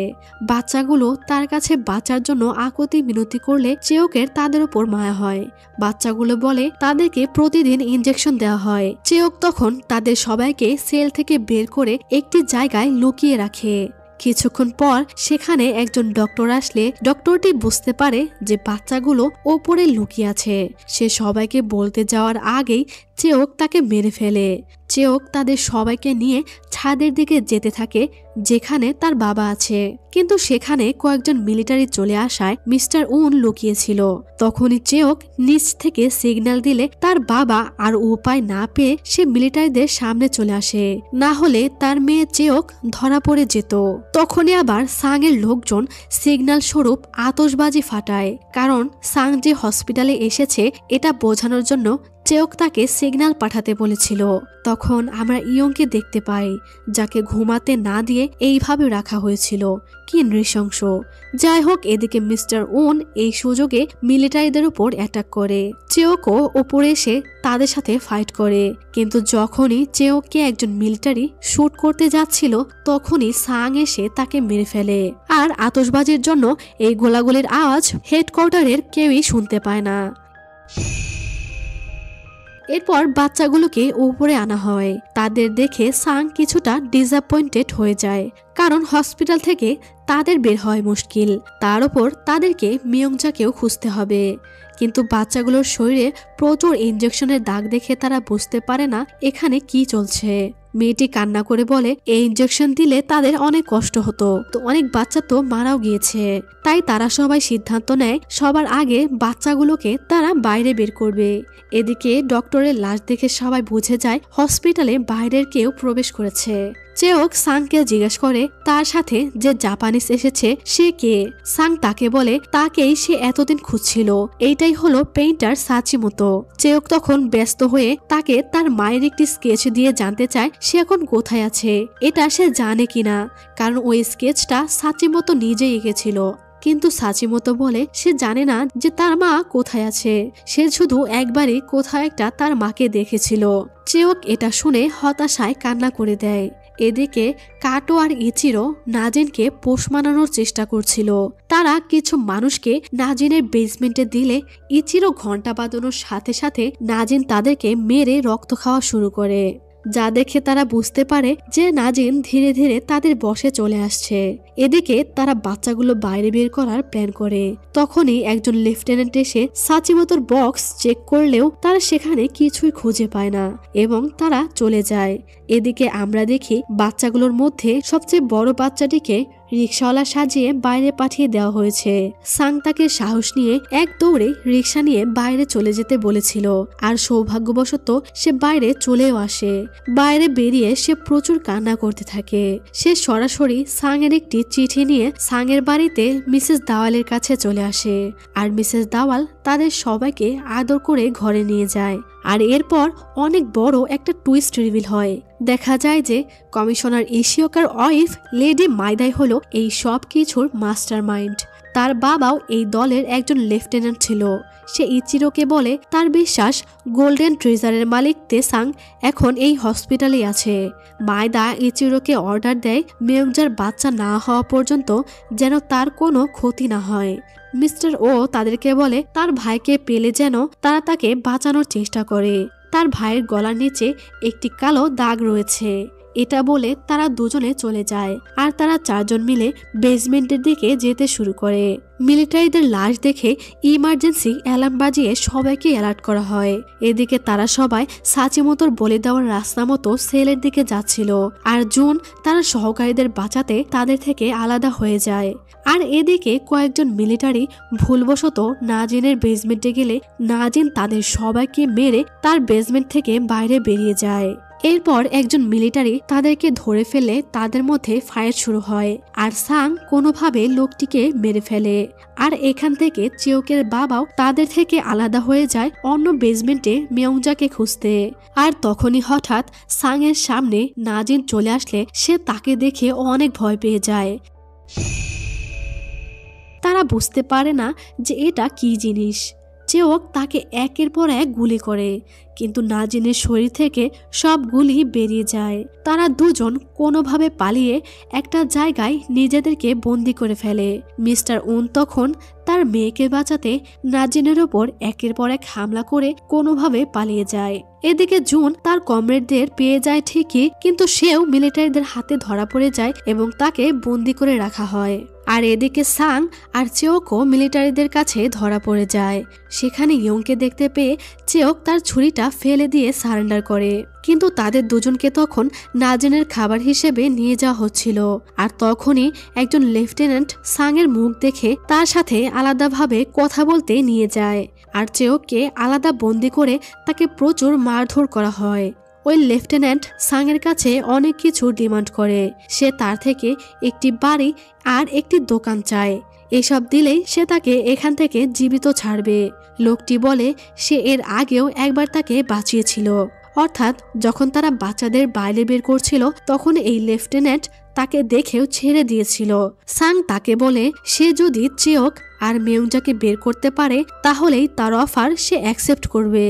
বাচ্চাগুলো তার কাছে বাঁচার জন্য আকুতি মিনতি করলে চেওকের তাদের উপর মায়া হয়। বাচ্চাগুলো বলে তাদেরকে প্রতিদিন ইনজেকশন দেওয়া হয়। চেওক তখন তাদের সবাইকে সেল থেকে বের করে একটি জায়গায় লুকিয়ে রাখে। কিছুক্ষণ পর সেখানে একজন ডক্টর আসলে ডক্টরটি বুঝতে পারে যে বাচ্চাগুলো ওপরে লুকিয়ে আছে। সে সবাইকে বলতে যাওয়ার আগেই চেওক তাকে মেরে ফেলে। চেওক তাদের সবাইকে নিয়ে ছাদের দিকে যেতে থাকে যেখানে তার বাবা আছে, কিন্তু সেখানে কয়েকজন মিলিটারি চলে আসায় মিস্টার উন লুকিয়েছিল। তখনই চেওক নিচ থেকে সিগন্যাল দিলে তার বাবা আর উপায় না পেয়ে সে মিলিটারিদের সামনে চলে আসে, না হলে তার মেয়ে চেওক ধরা পড়ে যেত। তখনই আবার সাং এর লোকজন সিগন্যাল স্বরূপ আতশবাজি ফাটায়, কারণ সাং যে হসপিটালে এসেছে এটা বোঝানোর জন্য চেওক তাকে সিগন্যাল পাঠাতে বলেছিল। তখন আমরা ইয়ংকে দেখতে পাই, যাকে ঘুমাতে না দিয়ে এইভাবে রাখা হয়েছিল। কি নৃশংস। যাই হোক, এদিকে মিস্টার উন এই সুযোগে মিলিটারিদের উপর অ্যাটাক করে। চেওকও উপরে এসে তাদের সাথে ফাইট করে, কিন্তু যখনই চেওককে একজন মিলিটারি শুট করতে যাচ্ছিল তখনই সাং এসে তাকে মেরে ফেলে। আর আতশবাজির জন্য এই গোলাগুলির আওয়াজ হেডকোয়ার্টারের কেউই শুনতে পায় না। এরপর বাচ্চাগুলোকে উপরে আনা হয়। তাদের দেখে সাং কিছুটা ডিসঅ্যাপয়েন্টেড হয়ে যায়, কারণ হসপিটাল থেকে তাদের বের হয় মুশকিল। তার উপর তাদেরকে মিয়ংজাকেও খুঁজতে হবে। কিন্তু বাচ্চাগুলোর শরীরে প্রচুর ইনজেকশনের দাগ দেখে তারা বুঝতে পারে না এখানে কি চলছে। মেয়েটি কান্না করে বলে এই ইনজেকশন দিলে তাদের অনেক কষ্ট হতো, তো অনেক বাচ্চা তো মারাও গিয়েছে। তাই তারা সবাই সিদ্ধান্ত নেয় সবার আগে বাচ্চাগুলোকে তারা বাইরে বের করবে। এদিকে ডক্টরের লাশ দেখে সবাই বুঝে যায় হসপিটালে বাইরের কেউ প্রবেশ করেছে। চেওক সাংকে জিজ্ঞেস করে তার সাথে যে জাপানিজ এসেছে সে কে। সাং তাকে বলে তাকেই সে এতদিন খুঁজছিল, এইটাই হলো পেইন্টার সাচিমোতো। চেওক তখন ব্যস্ত হয়ে তাকে তার মায়ের একটি স্কেচ দিয়ে জানতে চায় সে এখন কোথায় আছে, এটা সে জানে কিনা, কারণ ওই স্কেচটা সাচিমোতো নিজেই এঁকেছিল। কিন্তু সাচিমোতো বলে সে জানে না যে তার মা কোথায় আছে, সে শুধু একবারই কোথাও একটা তার মাকে দেখেছিল। চেওক এটা শুনে হতাশায় কান্না করে দেয়। এদিকে কাটো আর ইচিরো নাজিনকে পোষ মানানোর চেষ্টা করছিল। তারা কিছু মানুষকে নাজিনের বেসমেন্টে দিলে ইচিরো ঘন্টা বাজানোর সাথে সাথে নাজিন তাদেরকে মেরে রক্ত খাওয়া শুরু করে, যা দেখে তারা বুঝতে পারে যে নাজিন ধীরে ধীরে তাদের বশে চলে আসছে। এদিকে তারা বাচ্চাগুলো বাইরে বের করার প্ল্যান করে। তখনই একজন লেফটেন্যান্ট এসে সাচিমোতোর বক্স চেক করলেও তারা সেখানে কিছুই খুঁজে পায় না এবং তারা চলে যায়। এদিকে আমরা দেখি বাচ্চাগুলোর মধ্যে সবচেয়ে বড় বাচ্চাটিকে রিক্সাওয়ালা সাজিয়ে বাইরে পাঠিয়ে দেওয়া হয়েছে। সাং তাকে সাহস নিয়ে এক দৌড়ে রিক্সা নিয়ে বাইরে চলে যেতে বলেছিল, আর সৌভাগ্যবশত সে বাইরে চলেও আসে। বাইরে বেরিয়ে সে প্রচুর কান্না করতে থাকে। সে সরাসরি সাং এর একটি চিঠি নিয়ে সাং এর বাড়িতে মিসেস দাওয়ালের কাছে চলে আসে, আর মিসেস দাওয়াল তাদের সবাইকে আদর করে ঘরে নিয়ে যায়। আর এরপর অনেক বড় একটা টুইস্ট রিভিল হয়। দেখা যায় যে কমিশনার ইশিওকার ওয়াইফ লেডি মাইদাই হলো এই সব কিছুর মাস্টার মাইন্ড। তার বাবাও এই দলের একজন লেফটেন্যান্ট ছিল। সে ইচিরোকে বলে তার বিশ্বাস গোল্ডেন ট্রেজারের মালিক তেসাং এখন এই হসপিটালে আছে। মাইদা ইচিরোকে অর্ডার দেয় মিয়ংজার বাচ্চা না হওয়া পর্যন্ত যেন তার কোনো ক্ষতি না হয়। মিস্টার ও তাদেরকে বলে তার ভাইকে পেলে যেন তারা তাকে বাঁচানোর চেষ্টা করে। তার ভাইয়ের গলার নিচে একটি কালো দাগ রয়েছে। এটা বলে তারা দুজনে চলে যায়, আর তারা চারজন মিলে বেসমেন্টের দিকে যেতে শুরু করে। মিলিটারিদের লাশ দেখে ইমার্জেন্সি অ্যালার্ম বাজিয়ে সবাইকে অ্যালার্ট করা হয়। এদিকে তারা সবাই সাচিমোতোর বলে দেওয়ার রাস্তা মতো সেলের দিকে যাচ্ছিল, আর জুন তারা সহকারীদের বাঁচাতে তাদের থেকে আলাদা হয়ে যায়। আর এদিকে কয়েকজন মিলিটারি ভুলবশত নাজিনের বেসমেন্টে গেলে নাজিন তাদের সবাইকে মেরে তার বেসমেন্ট থেকে বাইরে বেরিয়ে যায়। এরপর একজন মিলিটারি তাদেরকে ধরে ফেলে তাদের মধ্যে ফায়ার শুরু হয়, আর সাং কোনোভাবে লোকটিকে মেরে ফেলে। আর এখান থেকে চেওকের বাবাও তাদের থেকে আলাদা হয়ে যায় অন্য বেসমেন্টে মিয়ংজাকে খুঁজতে। আর তখনই হঠাৎ সাং এর সামনে নাজিন চলে আসলে সে তাকে দেখে অনেক ভয় পেয়ে যায়। তারা বুঝতে পারে না যে এটা কি জিনিস। চেওক তাকে একের পর এক গুলি করে, কিন্তু নাজিনের শরীর থেকে সব গুলি বেরিয়ে যায়। তারা দুজন কোনোভাবে পালিয়ে একটা জায়গায় নিজেদেরকে বন্দি করে ফেলে। মিস্টার উন তখন তার মেয়েকে বাঁচাতে নাজিনের ওপর একের পর এক হামলা করে কোনোভাবে পালিয়ে যায়। এদিকে জুন তার কমরেডদের পেয়ে যায় ঠিকই, কিন্তু সেও মিলিটারিদের হাতে ধরা পড়ে যায় এবং তাকে বন্দি করে রাখা হয়। আর এদিকে সাং আর চেওকও মিলিটারিদের কাছে ধরা পড়ে যায়। সেখানে ইয়ংকে দেখতে পেয়ে চেওক তার ছুরিটা ফেলে দিয়ে সারেন্ডার করে, কিন্তু তাদের দুজনকে তখন নাজিনের খাবার হিসেবে নিয়ে যাওয়া হচ্ছিল। আর তখনই একজন লেফটেন্যান্ট সাং এর মুখ দেখে তার সাথে আলাদাভাবে কথা বলতে নিয়ে যায়, আর চেওককে আলাদা বন্দি করে তাকে প্রচুর মারধর করা হয়। ওই লেফটেন্যান্ট সাং এর কাছে অনেক কিছু ডিমান্ড করে। সে তার থেকে একটি বাড়ি আর একটি দোকান চায়। এসব দিলেই সে তাকে এখান থেকে জীবিত ছাড়বে। লোকটি বলে সে এর আগেও একবার তাকে বাঁচিয়েছিল, অর্থাৎ যখন তারা বাচ্চাদের বাইরে বের করছিল তখন এই লেফটেন্যান্ট তাকে দেখেও ছেড়ে দিয়েছিল। সাং তাকে বলে সে যদি চেওক আর মেয়ংজাকে বের করতে পারে তাহলেই তার অফার সে অ্যাকসেপ্ট করবে।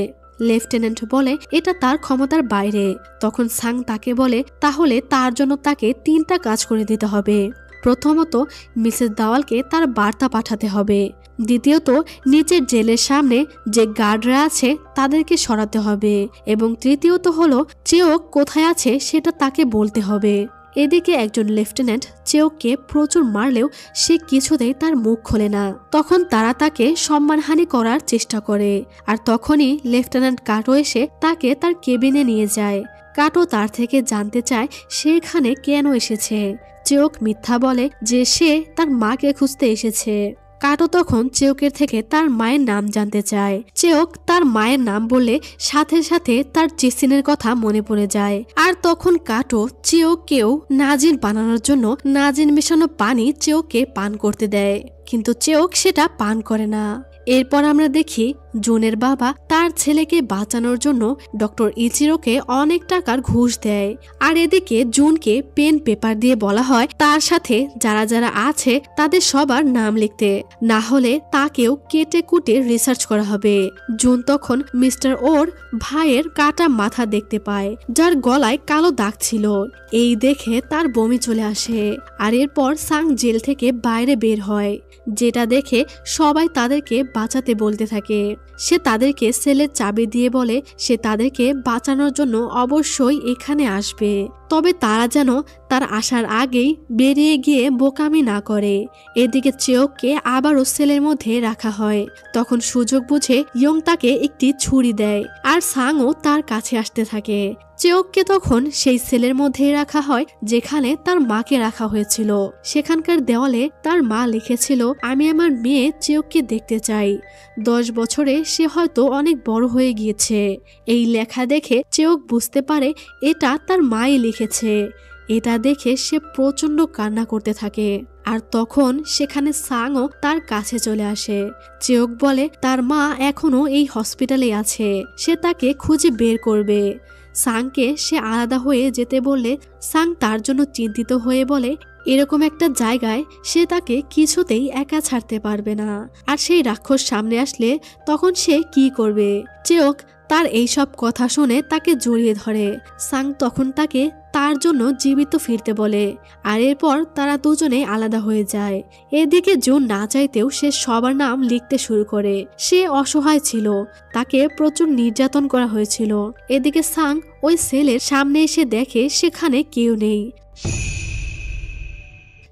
লেফটেন্যান্ট বলে এটা তার ক্ষমতার বাইরে। তখন সাং তাকে বলে তাহলে তার জন্য তাকে 3টা কাজ করে দিতে হবে। প্রথমত মিসেস দাওয়ালকে তার বার্তা পাঠাতে হবে, দ্বিতীয়ত নিচের জেলের সামনে যে গার্ডরা আছে তাদেরকে সরাতে হবে, এবং তৃতীয়ত হলো চেওক কোথায় আছে সেটা তাকে বলতে হবে। এদিকে একজন লেফটেন্যান্ট চেওককে প্রচুর মারলেও সে কিছুতেই তার মুখ খোলে না। তখন তারা তাকে সম্মানহানি করার চেষ্টা করে, আর তখনই লেফটেন্যান্ট কাটো এসে তাকে তার কেবিনে নিয়ে যায়। কাটো তার থেকে জানতে চায় সে এখানে কেন এসেছে। চেওক মিথ্যা বলে যে সে তার মাকে খুঁজতে এসেছে। কাটো তখন চেওকের থেকে তার মায়ের নাম জানতে চায়। চেওক তার মায়ের নাম বললে সাথে সাথে তার জেসিনের কথা মনে পড়ে যায়। আর তখন কাটো চেওককেও নাজিন বানানোর জন্য নাজিন মেশানো পানি চেওককে পান করতে দেয়, কিন্তু চেওক সেটা পান করে না। এরপর আমরা দেখি জুনের বাবা তার ছেলেকে বাঁচানোর জন্য ডক্টর ইচিরোকে অনেক টাকার ঘুষ দেয়। আর এদিকে জুনকে পেন পেপার দিয়ে বলা হয় তার সাথে যারা যারা আছে তাদের সবার নাম লিখতে, না হলে তাকেও কেটে কুটে রিসার্চ করা হবে। জুন তখন মিস্টার ওর ভাইয়ের কাটা মাথা দেখতে পায়, যার গলায় কালো দাগ ছিল। এই দেখে তার বমি চলে আসে। আর এরপর সাং জেল থেকে বাইরে বের হয়, যেটা দেখে সবাই তাদেরকে বাঁচাতে বলতে থাকে। সে তাদেরকে সেলের চাবি দিয়ে বলে সে তাদেরকে বাঁচানোর জন্য অবশ্যই এখানে আসবে, তবে তারা যেন তার আসার আগেই বেরিয়ে গিয়ে বোকামি না করে। এদিকে চেওককে আবারও সেলের মধ্যে রাখা হয়। তখন সুযোগ বুঝে ইয়ং তাকে একটি ছুরি দেয়, আর সাংও তার কাছে আসতে থাকে। চেওককে তখন সেই সেলের মধ্যেই রাখা হয় যেখানে তার মাকে রাখা হয়েছিল। সেখানকার দেওয়ালে তার মা লিখেছিল, আমি আমার মেয়ে চেওককে দেখতে চাই। 10 বছরে সে হয়তো অনেক বড় হয়ে গিয়েছে। এই লেখা দেখে চেওক বুঝতে পারে এটা তার মাই লিখেছে। এটা দেখে সে প্রচন্ড কান্না করতে থাকে। আর তখন সেখানে সাংও তার কাছে চলে আসে। চেওক বলে তার মা এখনো এই হসপিটালে আছে, সে তাকে খুঁজে বের করবে। সাংকে সে আলাদা হয়ে যেতে বললে সাং তার জন্য চিন্তিত হয়ে বলে এরকম একটা জায়গায় সে তাকে কিছুতেই একা ছাড়তে পারবে না। আর সেই রাক্ষস সামনে আসলে তখন সে কি করবে? চেওক তার এই সব কথা শুনে তাকে জড়িয়ে ধরে। সাং তখন তাকে তার জন্য জীবিত ফিরতে বলে। আর এরপর তারা দুজনে আলাদা হয়ে যায়। এদিকে জুন না চাইতেও সে সবার নাম লিখতে শুরু করে। সে অসহায় ছিল, তাকে প্রচুর নির্যাতন করা হয়েছিল। এদিকে সাং ওই সেলের সামনে এসে দেখে সেখানে কেউ নেই।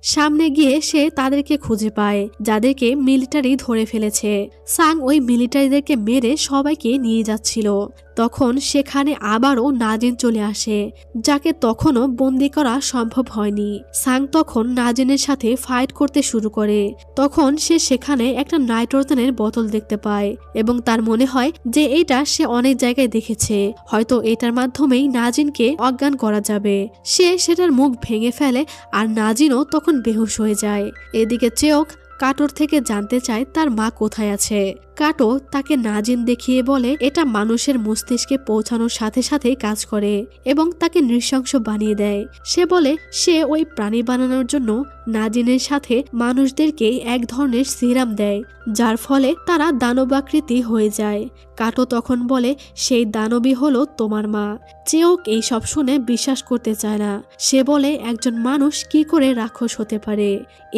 সামনে গিয়ে সে তাদেরকে খুঁজে পায় যাদেরকে মিলিটারি ধরে ফেলেছে। সাং ওই মিলিটারিদেরকে মেরে সবাইকে নিয়ে যাচ্ছিল। তখন সেখানে আবারও নাজিন চলে আসে, যাকে তখনও বন্দি করা সম্ভব হয়নি। সাং তখন নাজিনের সাথে ফাইট করতে শুরু করে। তখন সে সেখানে একটা নাইট্রোজেনের বোতল দেখতে পায় এবং তার মনে হয় যে এটা সে অনেক জায়গায় দেখেছে, হয়তো এটার মাধ্যমেই নাজিনকে অজ্ঞান করা যাবে। সে সেটার মুখ ভেঙে ফেলে আর নাজিনও তখন বেহুশ হয়ে যায়। এদিকে চেওক কাটোর থেকে জানতে চায় তার মা কোথায় আছে। কাটো তাকে নাজিন দেখিয়ে বলে এটা মানুষের মস্তিষ্কে পৌঁছানোর সাথে সাথেই কাজ করে এবং তাকে নৃশংস বানিয়ে দেয়। সে বলে সে ওই প্রাণী বানানোর জন্য নাজিনের সাথে মানুষদেরকে এক ধরনের সিরাম দেয়, যার ফলে তারা দানবাকৃতি হয়ে যায়। কাটো তখন বলে সেই দানবী হলো তোমার মা। চেওক এই সব শুনে বিশ্বাস করতে চায় না। সে বলে একজন মানুষ কি করে রাক্ষস হতে পারে।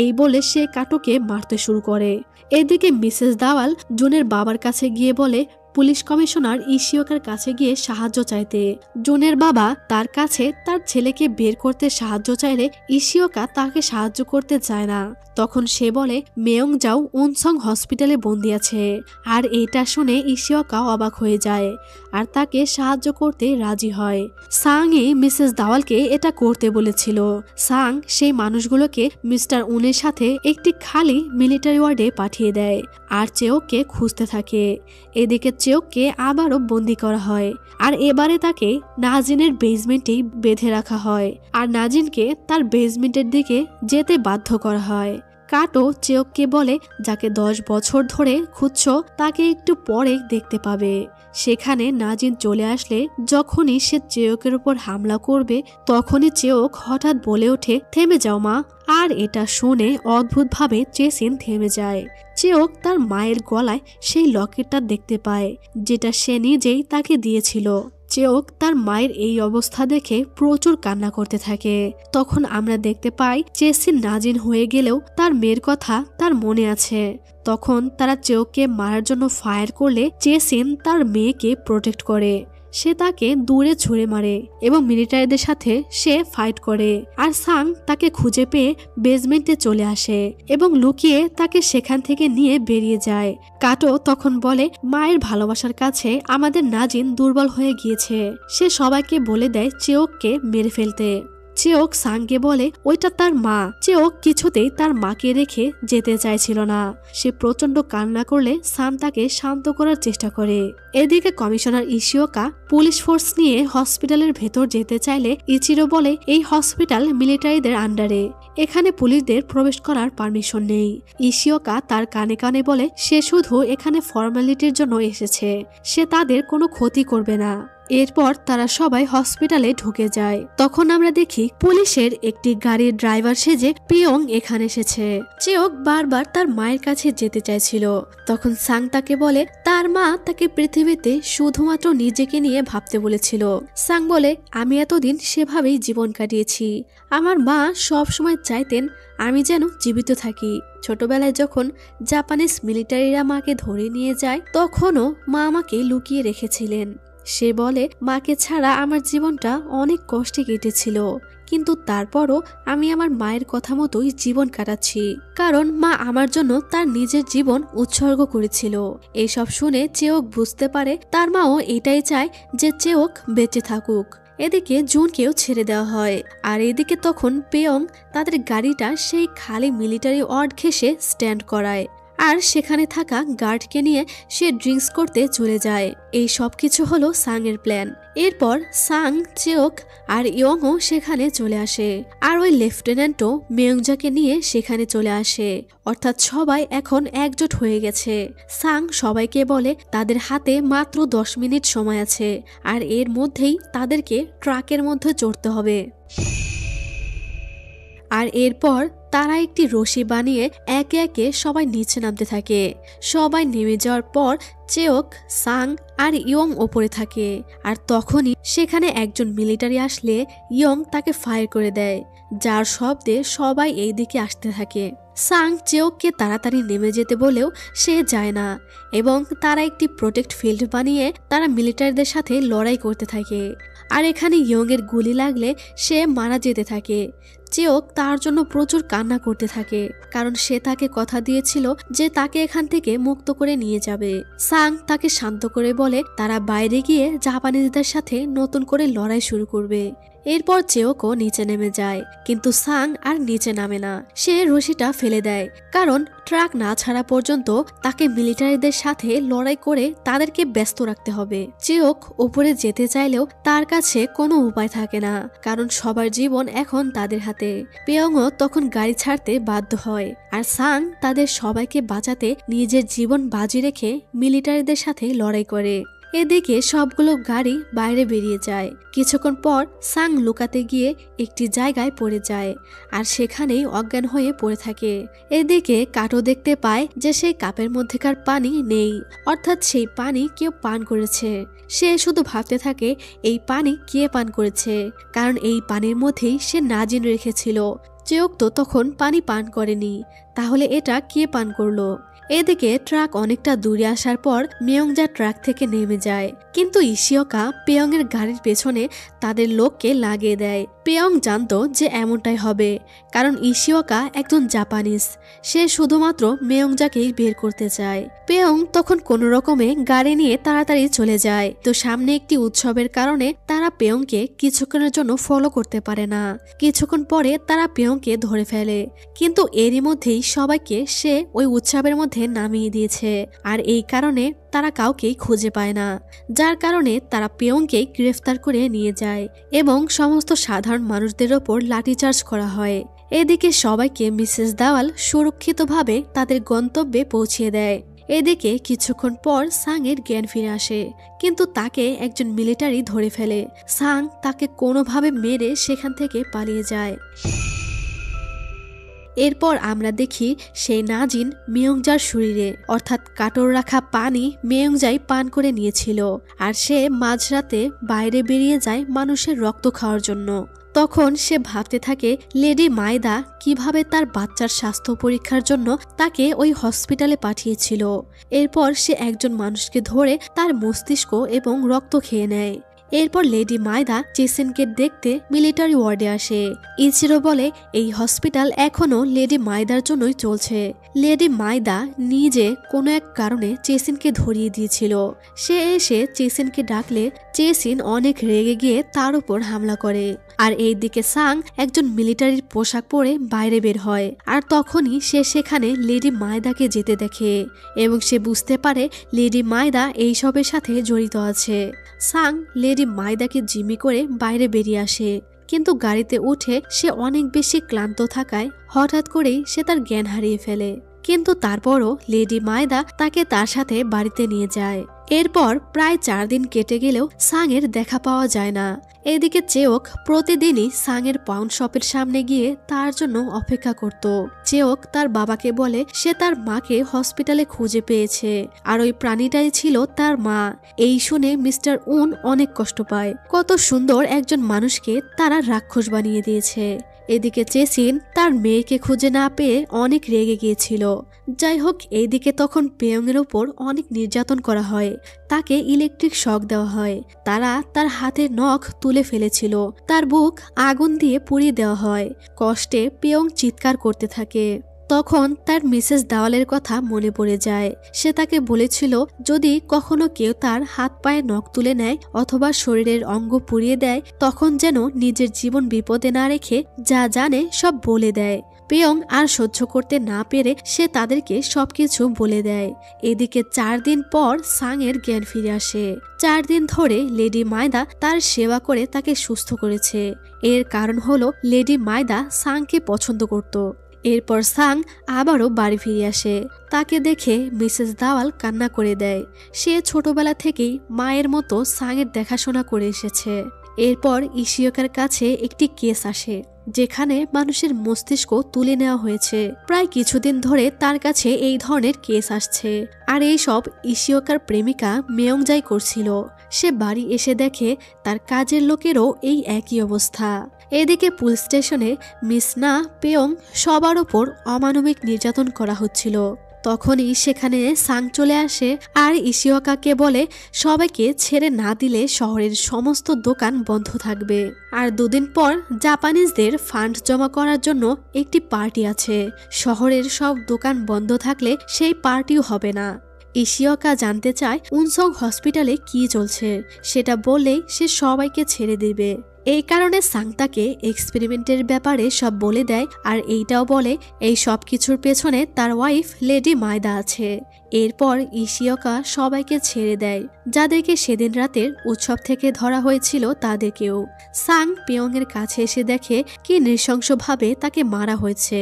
এই বলে সে কাটোকে মারতে শুরু করে। এদিকে মিসেস দাওয়াল জুনের বাবার কাছে গিয়ে বলে পুলিশ কমিশনার ইশিওকার কাছে গিয়ে সাহায্য চাইতে। জুনের বাবা তার কাছে তার ছেলেকে বের করতে সাহায্য চাইলে ইশিওকা তাকে সাহায্য করতে চায় না। তখন সে বলে মেয়ংজাও উনসং হসপিটালে বন্দি আছে। আর এটা শুনে ইশিওকা অবাক হয়ে যায় আর তাকে সাহায্য করতে রাজি হয়। সাংই মিসেস দাওয়ালকে এটা করতে বলেছিল। সাং সেই মানুষগুলোকে মিস্টার উনের সাথে একটি খালি মিলিটারি ওয়ার্ডে পাঠিয়ে দেয় আর চেওককে খুঁজতে থাকে। এদিকে চেওককে আবারও বন্দি করা হয় আর এবারে তাকে নাজিনের বেসমেন্টেই বেঁধে রাখা হয় আর নাজিনকে তার বেসমেন্টের দিকে যেতে বাধ্য করা হয়। কাটো চেয়ককে বলে, যাকে 10 বছর ধরে খুঁজছ তাকে একটু পরে দেখতে পাবে। সেখানে নাজিন চলে আসলে যখনই সে চেয়কের উপর হামলা করবে তখনই চেয়ক হঠাৎ বলে ওঠে, থেমে যাও মা। আর এটা শুনে অদ্ভুতভাবে জেসিন থেমে যায়। চেয়ক তার মায়ের গলায় সেই লকেটটা দেখতে পায়, যেটা সে নিজেই তাকে দিয়েছিল। চেয়ক তার মায়ের এই অবস্থা দেখে প্রচুর কান্না করতে থাকে। তখন আমরা দেখতে পাই জেসিন নাজিন হয়ে গেলেও তার মেয়ের কথা তার মনে আছে। তখন তারা চেয়ককে মারার জন্য ফায়ার করলে জেসিন তার মেয়েকে প্রোটেক্ট করে। সে তাকে দূরে ছুঁড়ে মারে এবং মিলিটারিদের সাথে সে ফাইট করে। আর সাং তাকে খুঁজে পেয়ে বেসমেন্টে চলে আসে এবং লুকিয়ে তাকে সেখান থেকে নিয়ে বেরিয়ে যায়। কাটো তখন বলে, মায়ের ভালোবাসার কাছে আমাদের নাজিন দুর্বল হয়ে গিয়েছে। সে সবাইকে বলে দেয় চেয়ককে মেরে ফেলতে। চেয়ক সাংকে বলে ওইটা তার মা। চেয়ক কিছুতেই তার মাকে রেখে যেতে চাইছিল না। সে প্রচন্ড কান্না করলে সান তাকে শান্ত করার চেষ্টা করে। এদিকে কমিশনার ইশিওকা পুলিশ ফোর্স নিয়ে হসপিটালের ভেতর যেতে চাইলে ইচিরো বলে এই হসপিটাল মিলিটারিদের আন্ডারে, এখানে পুলিশদের প্রবেশ করার পারমিশন নেই। ইশিওকা তার কানে কানে বলে সে শুধু এখানে ফর্মালিটির জন্য এসেছে, সে তাদের কোনো ক্ষতি করবে না। এরপর তারা সবাই হসপিটালে ঢুকে যায়। তখন আমরা দেখি পুলিশের একটি গাড়ির ড্রাইভার সেজে পিয়ং এখানে এসেছে। চেয়ক বারবার তার মায়ের কাছে যেতে চাইছিল। তখন সাং তাকে বলে তার মা তাকে পৃথিবীতে শুধুমাত্র নিজেকে নিয়ে ভাবতে বলেছিল। সাং বলে আমি এতদিন সেভাবেই জীবন কাটিয়েছি। আমার মা সব সময় চাইতেন আমি যেন জীবিত থাকি। ছোটবেলায় যখন জাপানিজ মিলিটারিরা মাকে ধরে নিয়ে যায় তখনও মা আমাকে লুকিয়ে রেখেছিলেন। সে বলে মাকে ছাড়া আমার জীবনটা অনেক কষ্টে কেটেছিল, কিন্তু তারপরও আমি আমার মায়ের কথা মতোই জীবন কাটাচ্ছি, কারণ মা আমার জন্য তার নিজের জীবন উৎসর্গ করেছিল। এইসব শুনে চেয়ক বুঝতে পারে তার মাও এটাই চায় যে চেয়ক বেঁচে থাকুক। এদিকে জুনকেও ছেড়ে দেওয়া হয়। আর এদিকে তখন পেয়ং তাদের গাড়িটা সেই খালি মিলিটারি ওয়ার্ড ঘেঁষে স্ট্যান্ড করায় আর সেখানে থাকা গার্ডকে নিয়ে সে ড্রিঙ্কস করতে চলে যায়। এই সব কিছু হলো সাংয়ের প্ল্যান। এরপর সাং, চেয়ক আর ইয়ংও সেখানে চলে আসে আর ওই লেফটেন্যান্টও মেয়ংজাকে নিয়ে সেখানে চলে আসে। অর্থাৎ সবাই এখন একজোট হয়ে গেছে। সাং সবাইকে বলে তাদের হাতে মাত্র 10 মিনিট সময় আছে আর এর মধ্যেই তাদেরকে ট্রাকের মধ্যে চড়তে হবে। আর এরপর তারা একটি রশি বানিয়ে একে একে সবাই নিচে নামতে থাকে। সবাই নেমে যাওয়ার পর চেয়ক, সাং আর ইয়ং ওপরে থাকে। আর তখনই সেখানে একজন মিলিটারি আসলে ইয়ং তাকে ফায়ার করে দেয়, যার শব্দে সবাই এই দিকে আসতে থাকে। সাং চেয়ককে তাড়াতাড়ি নেমে যেতে বলেও সে যায় না এবং তারা একটি প্রোটেক্ট ফিল্ড বানিয়ে তারা মিলিটারিদের সাথে লড়াই করতে থাকে। আর এখানে ইয়ং এর গুলি লাগলে সে মারা যেতে থাকে। চেয়ক তার জন্য প্রচুর কান্না করতে থাকে, কারণ সে তাকে কথা দিয়েছিল যে তাকে এখান থেকে মুক্ত করে নিয়ে যাবে। সাং তাকে শান্ত করে বলে তারা বাইরে গিয়ে জাপানিজদের সাথে নতুন করে লড়াই শুরু করবে। এরপর চেয়কও নিচে নেমে যায়, কিন্তু সাং আর নিচে নামে না। সে রশিটা ফেলে দেয়, কারণ ট্রাক না ছাড়া পর্যন্ত তাকে মিলিটারিদের সাথে লড়াই করে তাদেরকে ব্যস্ত রাখতে হবে। চেয়ক উপরে যেতে চাইলেও তার কাছে কোনো উপায় থাকে না, কারণ সবার জীবন এখন তাদের হাতে। পেয়ংও তখন গাড়ি ছাড়তে বাধ্য হয় আর সাং তাদের সবাইকে বাঁচাতে নিজের জীবন বাজি রেখে মিলিটারিদের সাথে লড়াই করে। এদিকে সবগুলো গাড়ি বাইরে বেরিয়ে যায়। কিছুক্ষণ পর সাং লুকাতে গিয়ে একটি জায়গায় পড়ে যায় আর সেখানেই অজ্ঞান হয়ে পড়ে থাকে। এদিকে কাটো দেখতে পায় যে সেই কাপের মধ্যেকার পানি নেই, অর্থাৎ সেই পানি কেউ পান করেছে। সে শুধু ভাবতে থাকে এই পানি কে পান করেছে, কারণ এই পানির মধ্যেই সে নাজিন রেখেছিল। চেয়ক তো তখন পানি পান করেনি, তাহলে এটা কে পান করলো? এদিকে ট্রাক অনেকটা দূরে আসার পর মেয়ংজা ট্রাক থেকে নেমে যায়, কিন্তু ইশিওকা পেয়ং এর গাড়ির পেছনে তাদের লোককে লাগিয়ে দেয়। পেয়ং জানতো যে এমনটাই হবে, কারণ ইশিওকা একজন জাপানিজ, সে শুধুমাত্র মেয়ংজাকেই বের করতে চায়। পেয়ং তখন কোনো রকমে গাড়ি নিয়ে তাড়াতাড়ি চলে যায়। তো সামনে একটি উৎসবের কারণে তারা পেয়ংকে কিছুক্ষণের জন্য ফলো করতে পারে না। কিছুক্ষণ পরে তারা পেয়ংকে ধরে ফেলে, কিন্তু এরই মধ্যেই সবাইকে সে ওই উৎসবের মধ্যে নামিয়ে দিয়েছে। আর এই কারণে তারা কাউকেই খুঁজে পায় না, যার কারণে তারা পেয়ংকে গ্রেফতার করে নিয়ে যায় এবং সমস্ত সাধারণ মানুষদের ওপর লাঠিচার্জ করা হয়। এদিকে সবাইকে মিসেস দাওয়াল সুরক্ষিতভাবে তাদের গন্তব্যে পৌঁছিয়ে দেয়। এদিকে কিছুক্ষণ পর সাংয়ের জ্ঞান ফিরে আসে, কিন্তু তাকে একজন মিলিটারি ধরে ফেলে। সাং তাকে কোনোভাবে মেরে সেখান থেকে পালিয়ে যায়। এরপর আমরা দেখি সেই নাজিন মিয়ংজার শরীরে অর্থাৎ কাটর রাখা পানি মিয়ংজাই পান করে নিয়েছিল, আর সে মাঝরাতে বাইরে বেরিয়ে যায় মানুষের রক্ত খাওয়ার জন্য। তখন সে ভাবতে থাকে লেডি মায়দা কিভাবে তার বাচ্চার স্বাস্থ্য পরীক্ষার জন্য তাকে ওই হসপিটালে পাঠিয়েছিল। এরপর সে একজন মানুষকে ধরে তার মস্তিষ্ক এবং রক্ত খেয়ে নেয়। এরপর লেডি মায়দা চেসেনকে দেখতে মিলিটারি ওয়ার্ডে আসে। ইচিরো বলে এই হসপিটাল এখনো লেডি মায়দার জন্যই চলছে। লেডি মায়দা নিজে কোনো এক কারণে চেসিনকে ধরিয়ে দিয়েছিল। সে এসে চেসিনকে ডাকলে চেসিন অনেক রেগে গিয়ে তার উপর হামলা করে। আর এই দিকে সাং একজন মিলিটারির পোশাক পরে বাইরে বের হয়, আর তখনই সে সেখানে লেডি মায়দাকে যেতে দেখে এবং সে বুঝতে পারে লেডি মায়দা এইসবের সাথে জড়িত আছে। সাং লেডি মায়দাকে জিম্মি করে বাইরে বেরিয়ে আসে, কিন্তু গাড়িতে উঠে সে অনেক বেশি ক্লান্ত থাকায় হঠাৎ করেই সে তার জ্ঞান হারিয়ে ফেলে। কিন্তু তারপরও লেডি মায়দা তাকে তার সাথে বাড়িতে নিয়ে যায়। এরপর প্রায় 4 দিন কেটে গেলেও সাংয়ের দেখা পাওয়া যায় না। এদিকে চেওক প্রতিদিনই সাংয়ের পাউন্ড শপের সামনে গিয়ে তার জন্য অপেক্ষা করত। চেওক তার বাবাকে বলে সে তার মাকে হসপিটালে খুঁজে পেয়েছে, আর ওই প্রাণীটাই ছিল তার মা। এই শুনে মিস্টার উন অনেক কষ্ট পায়। কত সুন্দর একজন মানুষকে তারা রাক্ষস বানিয়ে দিয়েছে। এদিকে চেসিন তার মেয়েকে খুঁজে না পেয়ে অনেক রেগে গিয়েছিল। যাই হোক, এইদিকে তখন পেয়ংয়ের উপর অনেক নির্যাতন করা হয়। তাকে ইলেকট্রিক শক দেওয়া হয়। তারা তার হাতের নখ তুলে ফেলেছিল। তার বুক আগুন দিয়ে পুড়িয়ে দেওয়া হয়। কষ্টে পেয়ং চিৎকার করতে থাকে। তখন তার মিসেস দাওয়ালের কথা মনে পড়ে যায়। সে তাকে বলেছিল যদি কখনো কেউ তার হাত পায়ে নখ তুলে নেয় অথবা শরীরের অঙ্গ পুড়িয়ে দেয়, তখন যেন নিজের জীবন বিপদে না রেখে যা জানে সব বলে দেয়। পেয়ং আর সহ্য করতে না পেরে সে তাদেরকে সবকিছু বলে দেয়। এদিকে 4 দিন পর সাংয়ের জ্ঞান ফিরে আসে। 4 দিন ধরে লেডি মায়দা তার সেবা করে তাকে সুস্থ করেছে। এর কারণ হলো লেডি মায়দা সাংকে পছন্দ করত। এরপর সাং আবারও বাড়ি ফিরে আসে। তাকে দেখে মিসেস দাওয়াল কান্না করে দেয়। সে ছোটবেলা থেকেই মায়ের মতো সাংয়ের দেখাশোনা করে এসেছে। এরপর ইশিওকার কাছে একটি কেস আসে, যেখানে মানুষের মস্তিষ্ক তুলে নেওয়া হয়েছে। প্রায় কিছুদিন ধরে তার কাছে এই ধরনের কেস আসছে, আর এই সব ইশিওকার প্রেমিকা মেয়ংজাই করছিল। সে বাড়ি এসে দেখে তার কাজের লোকেরও এই একই অবস্থা। এদিকে পুলিশ স্টেশনে মিস না পেয়ং সবার ওপর অমানবিক নির্যাতন করা হচ্ছিল। তখনই সেখানে সাং চলে আসে আর ইশিওকাকে বলে সবাইকে ছেড়ে না দিলে শহরের সমস্ত দোকান বন্ধ থাকবে। আর 2 দিন পর জাপানিজদের ফান্ড জমা করার জন্য একটি পার্টি আছে। শহরের সব দোকান বন্ধ থাকলে সেই পার্টিও হবে না। ইশিওকা জানতে চায় উনসং হসপিটালে কি চলছে, সেটা বললেই সে সবাইকে ছেড়ে দিবে। এই কারণে সাং তাকে এক্সপেরিমেন্টের ব্যাপারে সব বলে দেয়, আর এইটাও বলে এই সব কিছুর পেছনে তার ওয়াইফ লেডি মায়দা আছে। এরপর ইশিওকা সবাইকে ছেড়ে দেয়, যাদেরকে সেদিন রাতের উৎসব থেকে ধরা হয়েছিল তাদেরকেও। সাং পেয়ংয়ের কাছে এসে দেখে কি নৃশংসভাবে তাকে মারা হয়েছে।